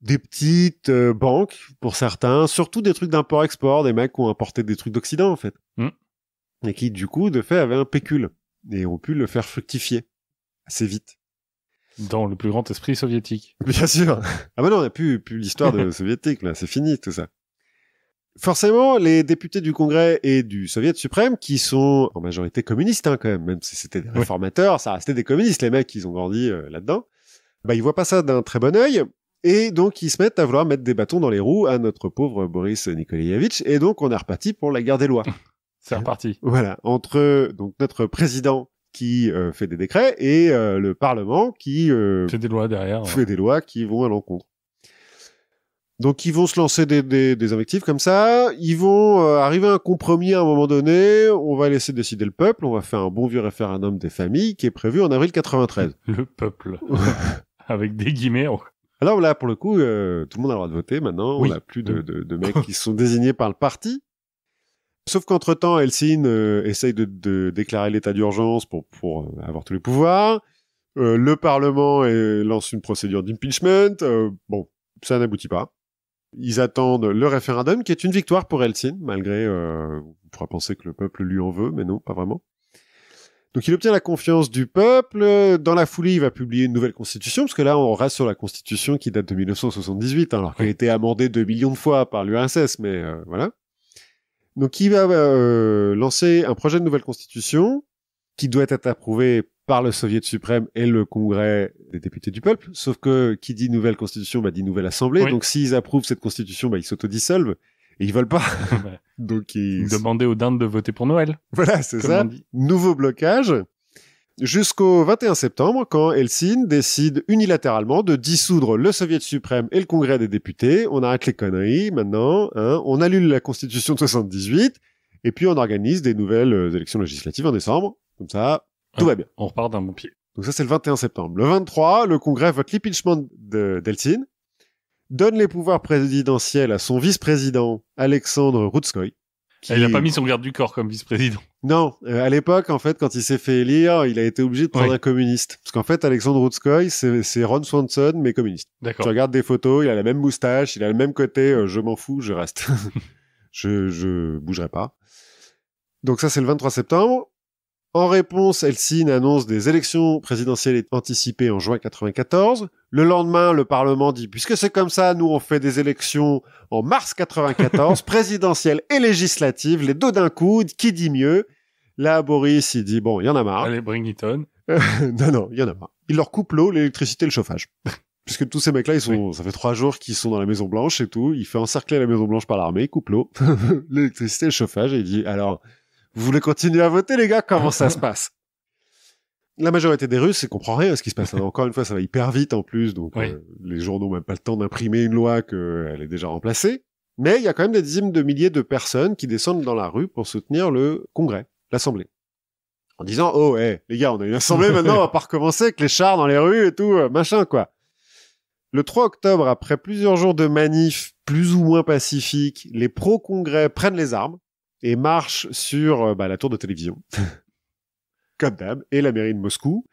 des petites banques pour certains, surtout des trucs d'import-export, des mecs qui ont importé des trucs d'Occident en fait. Et qui, du coup, de fait, avaient un pécule et ont pu le faire fructifier assez vite. Dans le plus grand esprit soviétique. Bien sûr. Ah non, on n'a plus l'histoire de soviétique, là, c'est fini tout ça. Forcément, les députés du Congrès et du Soviet suprême, qui sont en majorité communistes quand même si c'était des réformateurs, ça restait des communistes, les mecs, ils ont grandi là-dedans, ils voient pas ça d'un très bon œil, et donc ils se mettent à vouloir mettre des bâtons dans les roues à notre pauvre Boris Nikolaïevitch, et donc on est reparti pour la guerre des lois. C'est reparti. Voilà, entre donc notre président qui fait des décrets et le Parlement qui fait des lois derrière. Fait des lois qui vont à l'encontre. Donc ils vont se lancer des invectives comme ça, ils vont arriver à un compromis à un moment donné, on va laisser décider le peuple, on va faire un bon vieux référendum des familles qui est prévu en avril 93. Le peuple. Avec des guillemets. Alors là, pour le coup, tout le monde a le droit de voter maintenant, on n'a plus de mecs qui sont désignés par le parti. Sauf qu'entre-temps, Helsinki essaye de déclarer l'état d'urgence pour avoir tous les pouvoirs. Le Parlement lance une procédure d'impeachment. Ça n'aboutit pas. Ils attendent le référendum, qui est une victoire pour Helsinki, malgré... on pourra penser que le peuple lui en veut, mais non, pas vraiment. Donc il obtient la confiance du peuple. Dans la foulée, il va publier une nouvelle constitution, parce que là, on reste sur la constitution qui date de 1978, alors qu'elle a été amendée 2 millions de fois par l'URSS, mais voilà. Donc il va lancer un projet de nouvelle constitution qui doit être approuvé par le Soviet suprême et le Congrès des députés du peuple. Sauf que qui dit nouvelle constitution, dit nouvelle assemblée. Donc s'ils approuvent cette constitution, ils s'autodissolvent et ils veulent pas. Donc ils demandaient aux dindes de voter pour Noël. Voilà, c'est ça. Nouveau blocage. Jusqu'au 21 septembre, quand Helsinki décide unilatéralement de dissoudre le Soviet suprême et le Congrès des députés. On arrête les conneries, maintenant, on annule la Constitution de 78, et puis on organise des nouvelles élections législatives en décembre. Comme ça, tout va bien. On repart d'un bon pied. Donc ça, c'est le 21 septembre. Le 23, le Congrès vote l'impeachment d'Helsinki, donne les pouvoirs présidentiels à son vice-président, Alexandre Routskoï. Il n'a pas mis son garde du corps comme vice-président. Non, à l'époque, en fait, quand il s'est fait élire, il a été obligé de prendre un communiste. Parce qu'en fait, Alexandre Routskoï, c'est Ron Swanson, mais communiste. D'accord. Tu regardes des photos, il a la même moustache, il a le même côté, je m'en fous, je reste. je bougerai pas. Donc ça, c'est le 23 septembre. En réponse, Helsinki annonce des élections présidentielles anticipées en juin 94. Le lendemain, le Parlement dit, puisque c'est comme ça, nous on fait des élections en mars 94, présidentielles et législatives, les deux d'un coup, qui dit mieux? Là, Boris, il dit, bon, il y en a marre. Allez, bring it on. Non, il y en a marre. Il leur coupe l'eau, l'électricité, le chauffage. Puisque tous ces mecs-là, ça fait 3 jours qu'ils sont dans la Maison Blanche et tout. Il fait encercler la Maison Blanche par l'armée, il coupe l'eau, l'électricité, le chauffage, et il dit, alors, vous voulez continuer à voter, les gars? Comment ça se passe? La majorité des Russes, ils comprennent rien à ce qui se passe. Encore une fois, ça va hyper vite en plus, donc les journaux n'ont même pas le temps d'imprimer une loi qu'elle est déjà remplacée. Mais il y a quand même des dizaines de milliers de personnes qui descendent dans la rue pour soutenir le Congrès, l'Assemblée. En disant, les gars, on a une assemblée maintenant, on va pas recommencer avec les chars dans les rues et tout, machin, quoi. Le 3 octobre, après plusieurs jours de manifs plus ou moins pacifiques, les pro-Congrès prennent les armes et marchent sur la tour de télévision, comme d'hab, et la mairie de Moscou.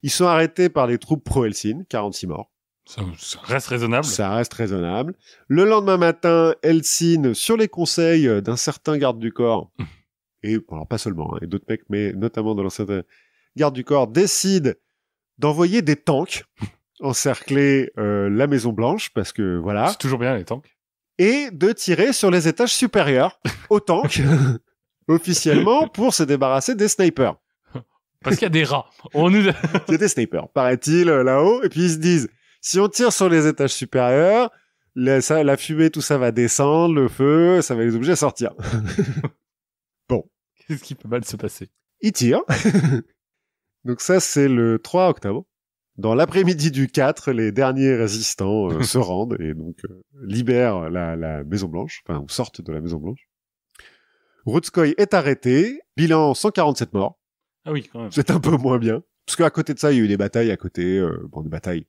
Ils sont arrêtés par les troupes pro-Helsinki, 46 morts. Ça reste raisonnable. Ça reste raisonnable. Le lendemain matin, Helsinki, sur les conseils d'un certain garde du corps, et alors pas seulement, et d'autres mecs, mais notamment dans l'ancien garde du corps, décide d'envoyer des tanks encercler la Maison Blanche, parce que voilà, C'est toujours bien les tanks. et de tirer sur les étages supérieurs aux tanks, officiellement, pour se débarrasser des snipers. Parce qu'il y a des rats. On nous... Il y a des snipers, paraît-il, là-haut, et puis ils se disent, si on tire sur les étages supérieurs, la fumée, tout ça va descendre, le feu, ça va les obliger à sortir. Qu'est-ce qui peut mal se passer? Ils tirent. Donc ça, c'est le 3 octobre. Dans l'après-midi du 4, les derniers résistants se rendent et donc libèrent la Maison Blanche, enfin, ou sortent de la Maison Blanche. Rutskoy est arrêté, bilan 147 morts. Ah oui, quand même. C'est un peu moins bien. Parce qu'à côté de ça, il y a eu des batailles à côté, des batailles.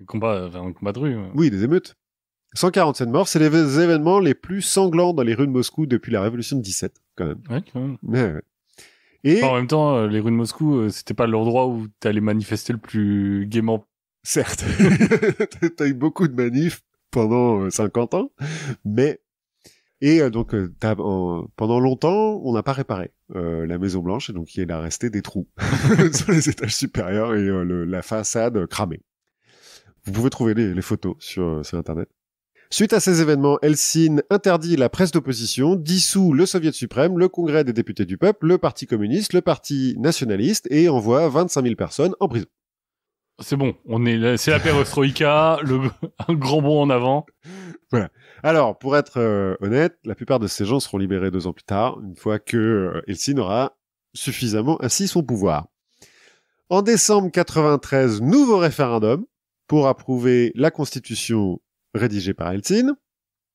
Un combat de rue. Oui, des émeutes. 147 morts, c'est les événements les plus sanglants dans les rues de Moscou depuis la révolution de 17, quand même. Ouais, quand même. Ouais. Et Enfin, en même temps, les rues de Moscou, c'était pas l'endroit où t'allais manifester le plus gaiement. certes, t'as eu beaucoup de manifs pendant 50 ans, mais donc pendant longtemps, on n'a pas réparé la Maison Blanche, et donc il a resté des trous sur les étages supérieurs et la façade cramée. Vous pouvez trouver les photos sur Internet. Suite à ces événements, Helsinki interdit la presse d'opposition, dissout le Soviet suprême, le Congrès des députés du peuple, le Parti communiste, le Parti nationaliste et envoie 25 000 personnes en prison. C'est bon, c'est la perestroïka, un grand bond en avant. Voilà. Alors, pour être honnête, la plupart de ces gens seront libérés 2 ans plus tard, une fois que Helsinki aura suffisamment assis son pouvoir. En décembre 93, nouveau référendum pour approuver la constitution rédigée par Helsinki,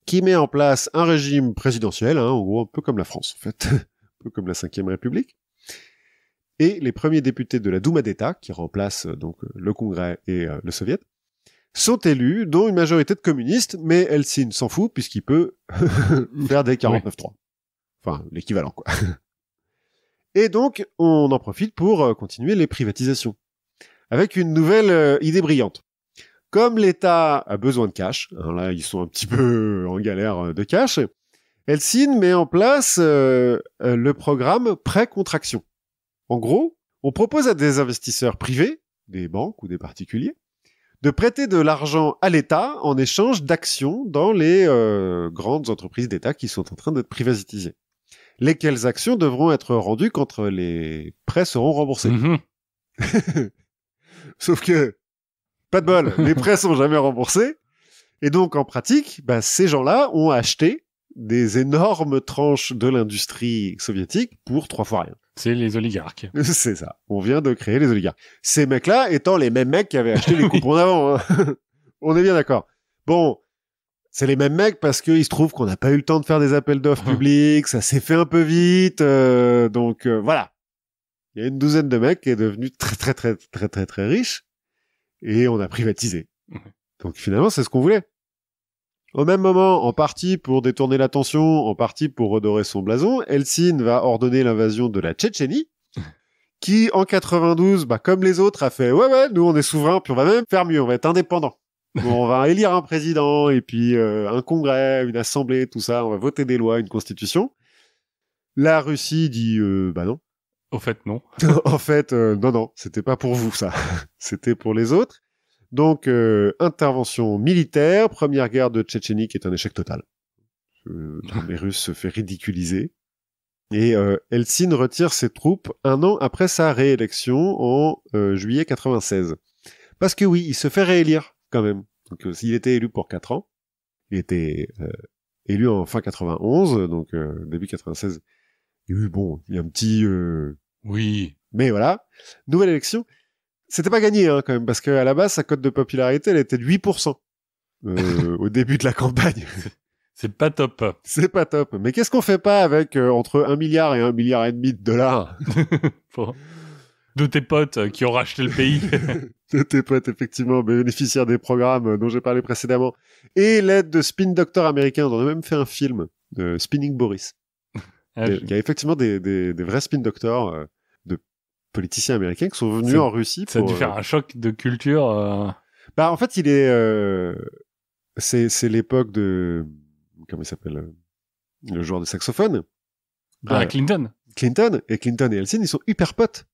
qui met en place un régime présidentiel, en gros un peu comme la France en fait, un peu comme la Ve République. Et les premiers députés de la Douma d'État, qui remplacent donc le Congrès et le Soviet, sont élus, dont une majorité de communistes, mais Helsinki s'en fout puisqu'il peut faire des 49-3. Enfin, l'équivalent quoi. Et donc, on en profite pour continuer les privatisations. Avec une nouvelle idée brillante. Comme l'État a besoin de cash, alors là ils sont un petit peu en galère de cash, Helsinki met en place le programme prêt-contraction. En gros, on propose à des investisseurs privés, des banques ou des particuliers, de prêter de l'argent à l'État en échange d'actions dans les grandes entreprises d'État qui sont en train d'être privatisées. Lesquelles actions devront être rendues quand les prêts seront remboursés. Sauf que pas de bol, les prêts sont jamais remboursés. Et donc, en pratique, ces gens-là ont acheté des énormes tranches de l'industrie soviétique pour 3 fois rien. C'est les oligarques. C'est ça. On vient de créer les oligarques. Ces mecs-là étant les mêmes mecs qui avaient acheté les coupons d'avant. Hein. On est bien d'accord. Bon, c'est les mêmes mecs parce qu'il se trouve qu'on n'a pas eu le temps de faire des appels d'offres publics, ça s'est fait un peu vite, donc voilà. Il y a une douzaine de mecs qui est devenu très riche. Et on a privatisé. Donc finalement, c'est ce qu'on voulait. Au même moment, en partie pour détourner l'attention, en partie pour redorer son blason, Helsinki va ordonner l'invasion de la Tchétchénie, qui en 92, comme les autres, a fait ouais, nous on est souverain, puis on va même faire mieux, on va être indépendant. On va élire un président, et puis un congrès, une assemblée, tout ça, on va voter des lois, une constitution. La Russie dit non. Au fait, non. En fait, non, c'était pas pour vous, ça. C'était pour les autres. Donc, intervention militaire, première guerre de Tchétchénie qui est un échec total. Les Russes se fait ridiculiser. Et Helsinki retire ses troupes 1 an après sa réélection en juillet 96. Parce que oui, il se fait réélire, quand même. Donc, il était élu pour 4 ans. Il était élu en fin 91, donc début 96. Et oui, bon, il y a un petit... Oui. Mais voilà, nouvelle élection. C'était pas gagné, quand même, parce qu'à la base, sa cote de popularité, elle était de 8% au début de la campagne. C'est pas top. C'est pas top. Mais qu'est-ce qu'on fait pas avec entre 1 milliard et 1,5 milliard de dollars de tes potes qui ont racheté le pays. De tes potes, effectivement, bénéficiaires des programmes dont j'ai parlé précédemment. Et l'aide de Spin Doctor américain. On a même fait un film de Spinning Boris. Il y a effectivement des vrais spin doctors de politiciens américains qui sont venus en Russie. Ça a dû faire un choc de culture. En fait, il est... c'est l'époque de... Comment il s'appelle le joueur de saxophone. Clinton. Clinton. Et Clinton et Helsinki, ils sont hyper potes.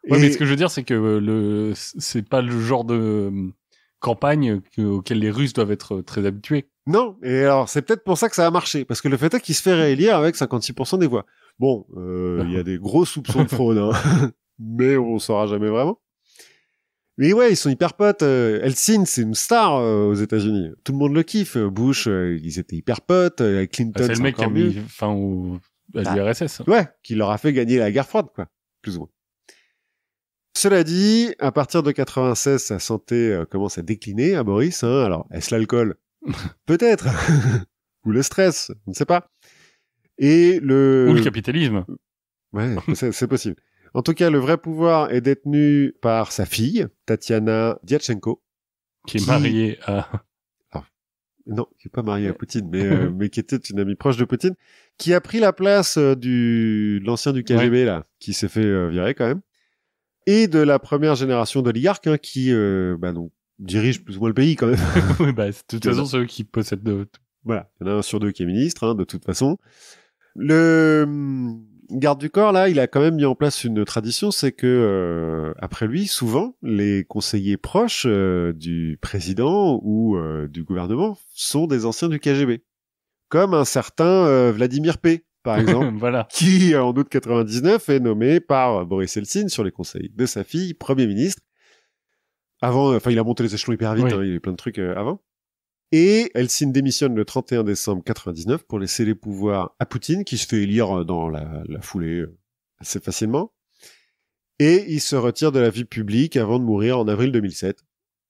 Ouais, mais ce que je veux dire, c'est que c'est pas le genre de campagne auquel les Russes doivent être très habitués. Non, et alors c'est peut-être pour ça que ça a marché, parce que le fait est qu'il se fait réélire avec 56% des voix. Bon, il y a des gros soupçons de fraude, hein, mais on saura jamais vraiment. Mais ouais, ils sont hyper potes. Eltsine, c'est une star aux États-Unis. Tout le monde le kiffe. Bush, ils étaient hyper potes. Clinton, c'est le mec qui a encore mieux. mis fin à l'URSS. Ouais, qui leur a fait gagner la guerre froide, quoi, plus ou moins. Cela dit, à partir de 96, sa santé commence à décliner à Boris. Hein. Alors, est-ce l'alcool? Peut-être. Ou le stress, on ne sait pas. Et Ou le capitalisme. Ouais, c'est possible. En tout cas, le vrai pouvoir est détenu par sa fille, Tatiana Diatchenko. Qui est mariée à... Non, qui est pas mariée à Poutine, mais qui était une amie proche de Poutine, qui a pris la place de l'ancien du KGB, là, qui s'est fait virer quand même, et de la première génération d'oligarques, hein, qui donc, dirige plus ou moins le pays quand même. Oui, bah, de toute façon, c'est eux qui possèdent de... Voilà, il y en a un sur deux qui est ministre, hein, de toute façon. Le garde du corps, là, il a quand même mis en place une tradition, c'est que après lui, souvent, les conseillers proches du président ou du gouvernement sont des anciens du KGB. Comme un certain Vladimir P., par exemple, voilà. qui, en août 99, est nommé par Boris Eltsine sur les conseils de sa fille, Premier ministre. Avant, il a monté les échelons hyper vite, oui. Hein, il y a eu plein de trucs avant. Et Eltsine démissionne le 31 décembre 99 pour laisser les pouvoirs à Poutine, qui se fait élire dans la foulée assez facilement. Et il se retire de la vie publique avant de mourir en avril 2007.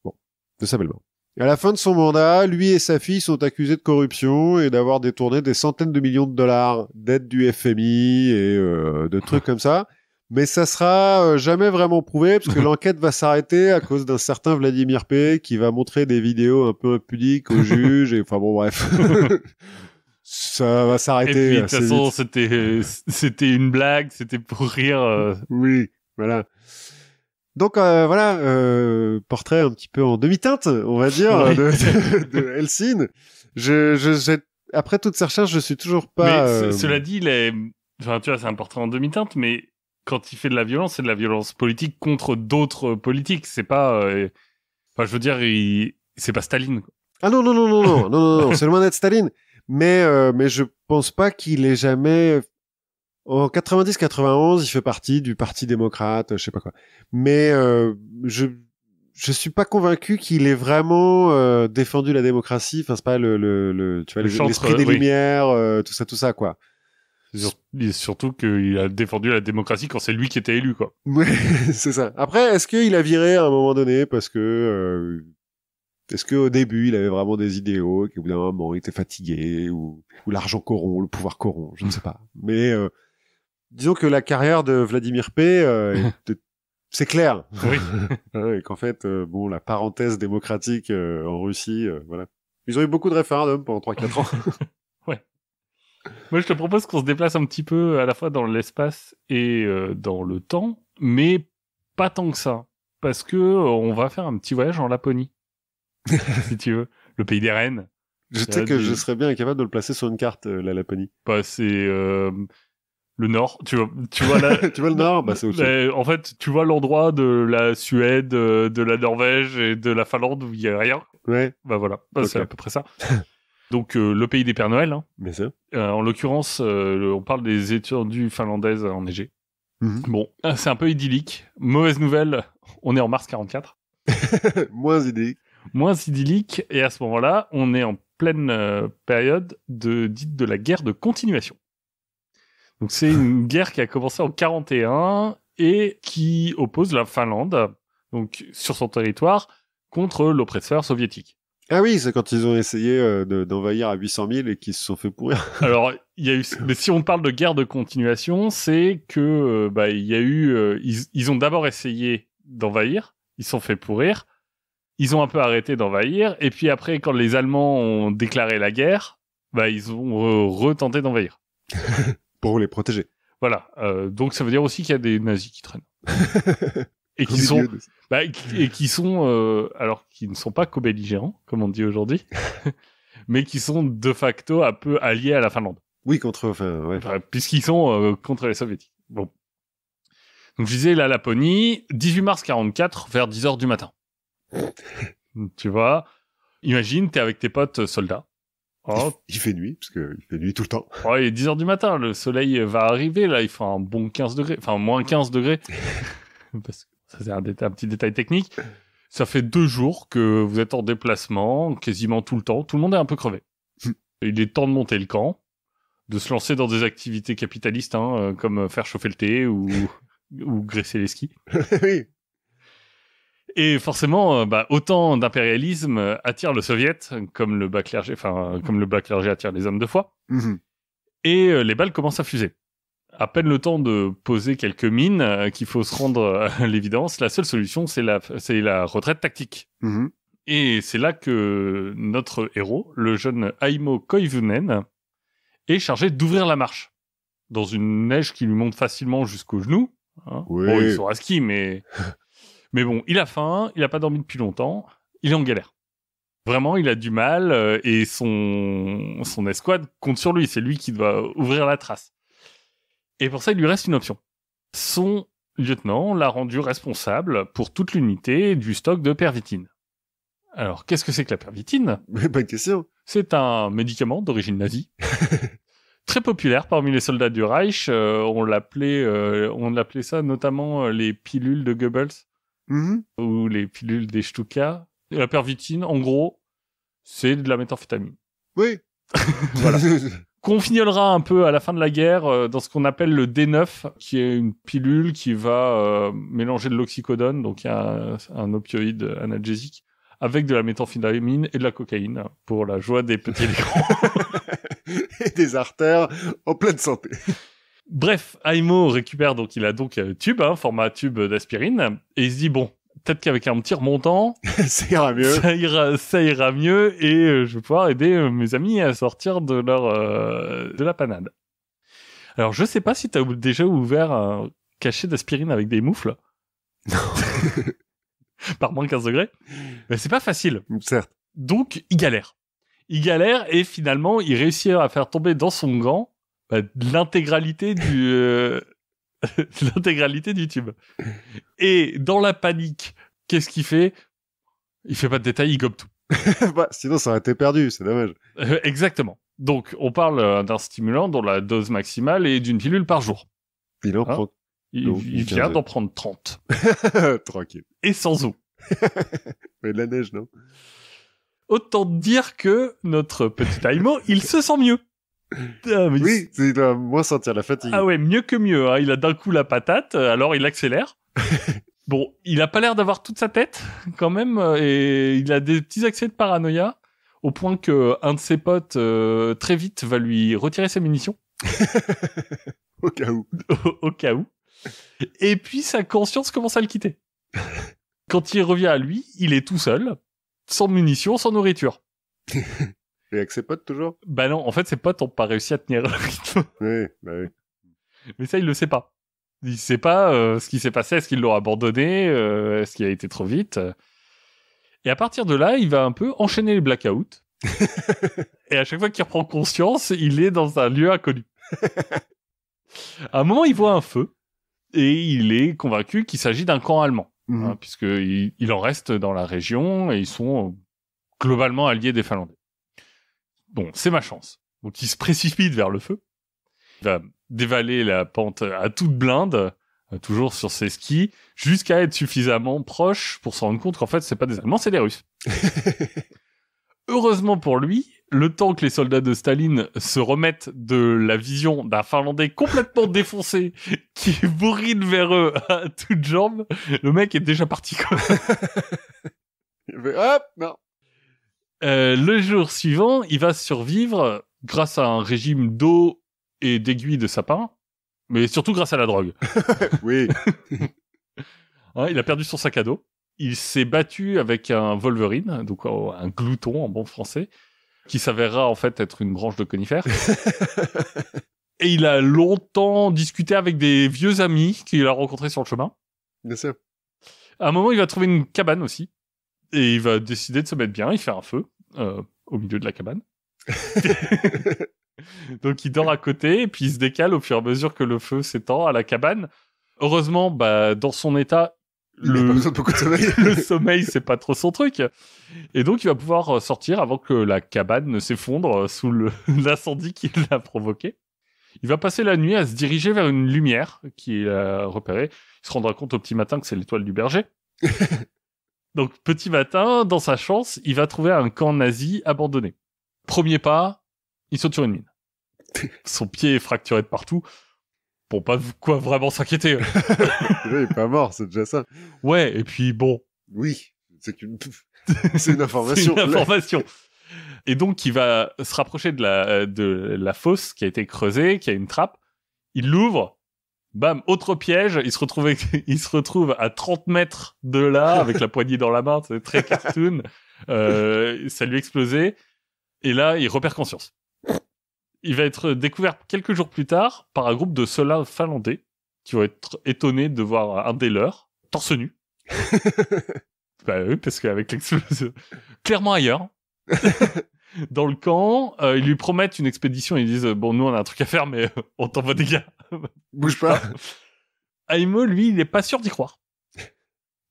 Bon, de sa belle mort. À la fin de son mandat, lui et sa fille sont accusés de corruption et d'avoir détourné des centaines de millions de dollars d'aides du FMI et de trucs comme ça. Mais ça sera jamais vraiment prouvé parce que l'enquête va s'arrêter à cause d'un certain Vladimir P qui va montrer des vidéos un peu impudiques au juge et enfin bon bref. Ça va s'arrêter. Et puis de toute façon c'était une blague, c'était pour rire. Oui, voilà. Donc voilà, portrait un petit peu en demi-teinte, on va dire, oui. de Eltsine. Après toutes ces recherches, je suis toujours pas. Mais cela dit, enfin tu vois, c'est un portrait en demi-teinte, mais quand il fait de la violence, c'est de la violence politique contre d'autres politiques. C'est pas, enfin, je veux dire, c'est pas Staline. Quoi. Ah non, c'est loin d'être Staline. Mais je pense pas qu'il ait jamais. En 90-91, il fait partie du Parti démocrate, je sais pas quoi. Mais je suis pas convaincu qu'il ait vraiment défendu la démocratie. Enfin, c'est pas tu vois, l'esprit des Lumières, tout ça, quoi. Surtout qu'il a défendu la démocratie quand c'est lui qui était élu, quoi. Ouais, c'est ça. Après, est-ce qu'il a viré à un moment donné parce que est-ce qu'au début, il avait vraiment des idéaux, qu'au bout d'un moment, il était fatigué, ou l'argent corrompt, le pouvoir corrompt, je ne sais pas. Mais disons que la carrière de Vladimir P, c'est clair. Oui. Et qu'en fait, la parenthèse démocratique en Russie, voilà. Ils ont eu beaucoup de référendums pendant 3-4 ans. Ouais. Moi, je te propose qu'on se déplace un petit peu à la fois dans l'espace et dans le temps, mais pas tant que ça. Parce que on va faire un petit voyage en Laponie. Si tu veux. Le pays des rennes. Je sais que je serais bien incapable de le placer sur une carte, la Laponie. Bah, c'est le nord. Tu vois là. Tu vois le nord? Bah, c'est au-dessus. En fait, tu vois l'endroit de la Suède, de la Norvège et de la Finlande où il y a rien. Ouais. Bah voilà. Bah, okay. C'est à peu près ça. Donc, le pays des Pères Noël. Hein. Mais ça. En l'occurrence, on parle des étendues finlandaises enneigées. Mm-hmm. Bon, c'est un peu idyllique. Mauvaise nouvelle, on est en mars 44. Moins idyllique. Moins idyllique, et à ce moment-là, on est en pleine période dite de la guerre de continuation. Donc c'est une guerre qui a commencé en 41 et qui oppose la Finlande, donc sur son territoire, contre l'oppresseur soviétique. Ah oui, c'est quand ils ont essayé d'envahir à 800 000 et qu'ils se sont fait pourrir. Alors, il y a eu, mais si on parle de guerre de continuation, c'est que il y a eu, ils ont d'abord essayé d'envahir, ils se sont fait pourrir. Ils ont un peu arrêté d'envahir, et puis après, quand les Allemands ont déclaré la guerre, ils ont retenté d'envahir. Pour les protéger. Voilà. Donc ça veut dire aussi qu'il y a des nazis qui traînent. Et qui sont, alors qui ne sont pas co-belligérants, comme on dit aujourd'hui, mais qui sont de facto un peu alliés à la Finlande. Oui, puisqu'ils sont contre les Soviétiques. Bon. Donc je disais la Laponie, 18 mars 44, vers 10h du matin. Tu vois, imagine, t'es avec tes potes soldats. Oh. Il fait nuit, parce que il fait nuit tout le temps. Ouais, il est 10h du matin, le soleil va arriver, là, il fait un bon 15 degrés, enfin moins 15 degrés. Parce que ça, c'est un petit détail technique. Ça fait 2 jours que vous êtes en déplacement, quasiment tout le temps. Tout le monde est un peu crevé. Il est temps de monter le camp, de se lancer dans des activités capitalistes, comme faire chauffer le thé ou graisser les skis. Oui. Et forcément, autant d'impérialisme attire le soviet, comme le bas clergé attire les hommes de foi. Mhm. Et les balles commencent à fuser. À peine le temps de poser quelques mines, qu'il faut se rendre à l'évidence, la seule solution, c'est la retraite tactique. Mhm. Et c'est là que notre héros, le jeune Aimo Koivunen, est chargé d'ouvrir la marche. Dans une neige qui lui monte facilement jusqu'aux genoux. Hein. Oui. Bon, ils sont à ski, mais bon, il a faim, il a pas dormi depuis longtemps, il est en galère. Vraiment, il a du mal, et son escouade compte sur lui, c'est lui qui doit ouvrir la trace. Et pour ça, il lui reste une option. Son lieutenant l'a rendu responsable pour toute l'unité du stock de pervitine. Alors, qu'est-ce que c'est que la pervitine ? Bonne question. C'est un médicament d'origine nazie, très populaire parmi les soldats du Reich. On l'appelait ça notamment les pilules de Goebbels, Mhm. ou les pilules des Stuka. Et la pervitine, en gros, c'est de la méthamphétamine. Oui. Voilà. Qu'on fignolera un peu à la fin de la guerre dans ce qu'on appelle le D9, qui est une pilule qui va mélanger de l'oxycodone, donc il y a un opioïde analgésique, avec de la méthamphétamine et de la cocaïne, pour la joie des petits et des grands. Et des artères en pleine santé. Bref, Aimo récupère il a tube, format tube d'aspirine, et il se dit bon, peut-être qu'avec un petit remontant, Ça ira mieux. ça ira mieux, et je vais pouvoir aider mes amis à sortir de la panade. Alors, je sais pas si t'as déjà ouvert un cachet d'aspirine avec des moufles. Non. Par moins 15 degrés. Mais c'est pas facile. Certes. Donc, il galère. Et finalement, il réussit à faire tomber dans son gant l'intégralité du tube. Et dans la panique, qu'est-ce qu'il fait ? Il fait pas de détails, il gobe tout. Sinon, ça aurait été perdu, c'est dommage. Exactement. Donc, on parle d'un stimulant dont la dose maximale est d'une pilule par jour. Il en prend. Il vient d'en prendre 30. Tranquille. Et sans eau. Mais de la neige, non? Autant dire que notre petit Aimo, il se sent mieux. Oui, il doit moins sentir la fatigue. Ah ouais, mieux que mieux. Il a d'un coup la patate, alors il accélère. Bon, il a pas l'air d'avoir toute sa tête, quand même, et il a des petits accès de paranoïa, au point que un de ses potes, très vite, va lui retirer ses munitions. Au cas où. Au cas où. Et puis sa conscience commence à le quitter. Quand il revient à lui, il est tout seul, sans munitions, sans nourriture. Et avec ses potes, toujours? Bah non, en fait, ses potes ont pas réussi à tenir le rythme. Oui, bah oui. Mais ça, il le sait pas. Il sait pas ce qui s'est passé, est-ce qu'il l'aura abandonné, est-ce qu'il a été trop vite. Et à partir de là, il va un peu enchaîner les blackouts. Et à chaque fois qu'il reprend conscience, il est dans un lieu inconnu. À un moment, il voit un feu, et il est convaincu qu'il s'agit d'un camp allemand. Mhm. Puisqu'il en reste dans la région, et ils sont globalement alliés des Finlandais. Bon, c'est ma chance. Donc il se précipite vers le feu. Il va dévaler la pente à toute blinde, toujours sur ses skis, jusqu'à être suffisamment proche pour se rendre compte qu'en fait, c'est pas des Allemands, c'est des Russes. Heureusement pour lui, le temps que les soldats de Staline se remettent de la vision d'un Finlandais complètement défoncé qui bourrine vers eux à toutes jambes, le mec est déjà parti, quoi. Il fait, hop, non. Le jour suivant, il va survivre grâce à un régime d'eau et d'aiguilles de sapin, mais surtout grâce à la drogue. Oui. Il a perdu son sac à dos. Il s'est battu avec un Wolverine, donc un glouton en bon français, qui s'avérera en fait être une branche de conifère. Et il a longtemps discuté avec des vieux amis qu'il a rencontrés sur le chemin. Bien sûr. À un moment, il va trouver une cabane aussi. Et il va décider de se mettre bien. Il fait un feu au milieu de la cabane. Donc il dort à côté et puis il se décale au fur et à mesure que le feu s'étend à la cabane. Heureusement, dans son état, Il a pas besoin de beaucoup de sommeil. le sommeil, c'est pas trop son truc. Et donc, il va pouvoir sortir avant que la cabane ne s'effondre sous l'incendie qu'il a provoqué. Il va passer la nuit à se diriger vers une lumière qu'il a repérée. Il se rendra compte au petit matin que c'est l'étoile du berger. Donc, petit matin, dans sa chance, il va trouver un camp nazi abandonné. Premier pas, il saute sur une mine. Son pied est fracturé de partout. Bon, pas quoi vraiment s'inquiéter. Il est pas mort, c'est déjà ça. Ouais, et puis bon. Oui, c'est une information. C'est une information. Et donc, il va se rapprocher de la fosse qui a été creusée, qui a une trappe. Il l'ouvre. Bam, autre piège. Il se retrouve à 30 mètres de là, avec la poignée dans la main. C'est très cartoon. Ça lui a explosé. Et là, il repère conscience. Il va être découvert quelques jours plus tard par un groupe de soldats finlandais qui vont être étonnés de voir un des leurs, torse nu. Oui, parce qu'avec l'explosion... Clairement ailleurs. Dans le camp, ils lui promettent une expédition. Ils disent, bon, nous, on a un truc à faire, mais on t'envoie des gars. Bouge pas. Aimo, lui, il est pas sûr d'y croire.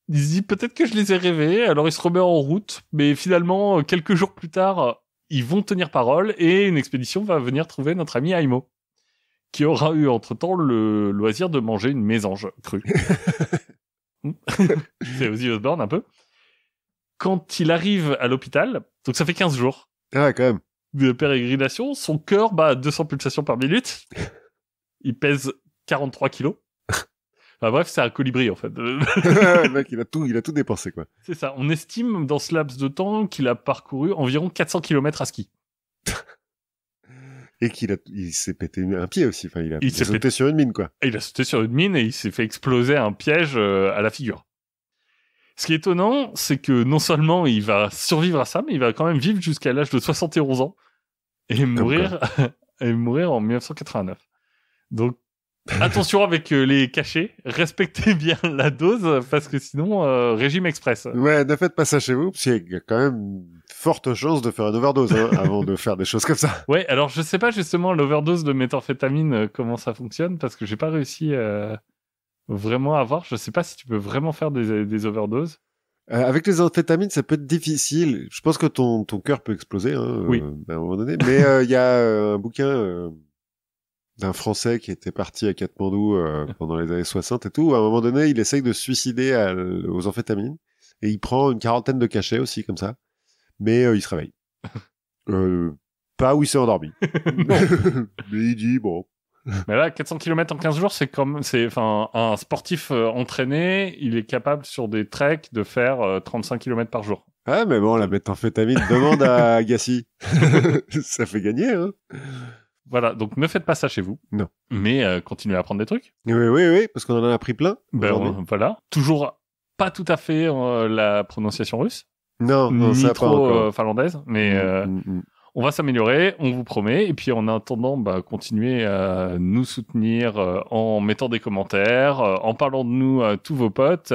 Il se dit, peut-être que je les ai rêvés. Alors, il se remet en route. Mais finalement, quelques jours plus tard, ils vont tenir parole et une expédition va venir trouver notre ami Aimo, qui aura eu, entre-temps, le loisir de manger une mésange crue. C'est Ozzy Osbourne, un peu. Quand il arrive à l'hôpital, donc ça fait 15 jours Ah, quand même. de pérégrination, son cœur bat à 200 pulsations par minute. Il pèse 43 kilos. Enfin, bref, c'est un colibri, en fait. Le mec, il a tout dépensé, quoi. C'est ça. On estime, dans ce laps de temps, qu'il a parcouru environ 400 km à ski. Et il s'est pété un pied aussi. Enfin, il s'est sauté sur une mine, quoi. Et il a sauté sur une mine et il s'est fait exploser un piège à la figure. Ce qui est étonnant, c'est que non seulement il va survivre à ça, mais il va quand même vivre jusqu'à l'âge de 71 ans et mourir en 1989. Donc, attention avec les cachets, respectez bien la dose, parce que sinon, régime express. Ouais, ne faites pas ça chez vous, parce qu'il y a quand même une forte chance de faire une overdose avant de faire des choses comme ça. Ouais, alors je sais pas justement l'overdose de méthamphétamine, comment ça fonctionne, parce que j'ai pas réussi vraiment à voir. Je sais pas si tu peux vraiment faire des overdoses. Avec les amphétamines, ça peut être difficile. Je pense que ton cœur peut exploser Oui. À un moment donné. Mais il y a un bouquin d'un Français qui était parti à Katmandou pendant les années 60 et tout. À un moment donné, il essaye de se suicider aux amphétamines. Et il prend une 40aine de cachets aussi, comme ça. Mais il se réveille. Pas où il s'est endormi. Mais il dit, bon... Mais là, 400 km en 15 jours, un sportif entraîné, il est capable sur des treks de faire 35 km par jour. Ah, mais bon, la méthamphétamine, demande à Agassi. Ça fait gagner, hein. Voilà, donc ne faites pas ça chez vous. Non. Mais continuez à apprendre des trucs. Oui, parce qu'on en a appris plein. Voilà. Toujours pas tout à fait la prononciation russe. Non, ça ni trop pas encore. finlandaise, mais on va s'améliorer, on vous promet. Et puis en attendant, continuez à nous soutenir en mettant des commentaires, en parlant de nous à tous vos potes,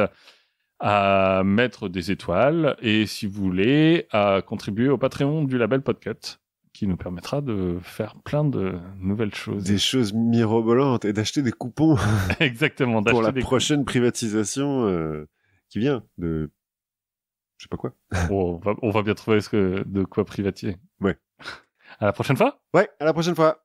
à mettre des étoiles et si vous voulez, à contribuer au Patreon du label Podcut, qui nous permettra de faire plein de nouvelles choses. Des choses mirobolantes et d'acheter des coupons. Exactement. Pour la prochaine privatisation qui vient de... Je sais pas quoi. On va bien trouver de quoi privatiser. Ouais. À la prochaine fois. Ouais, à la prochaine fois.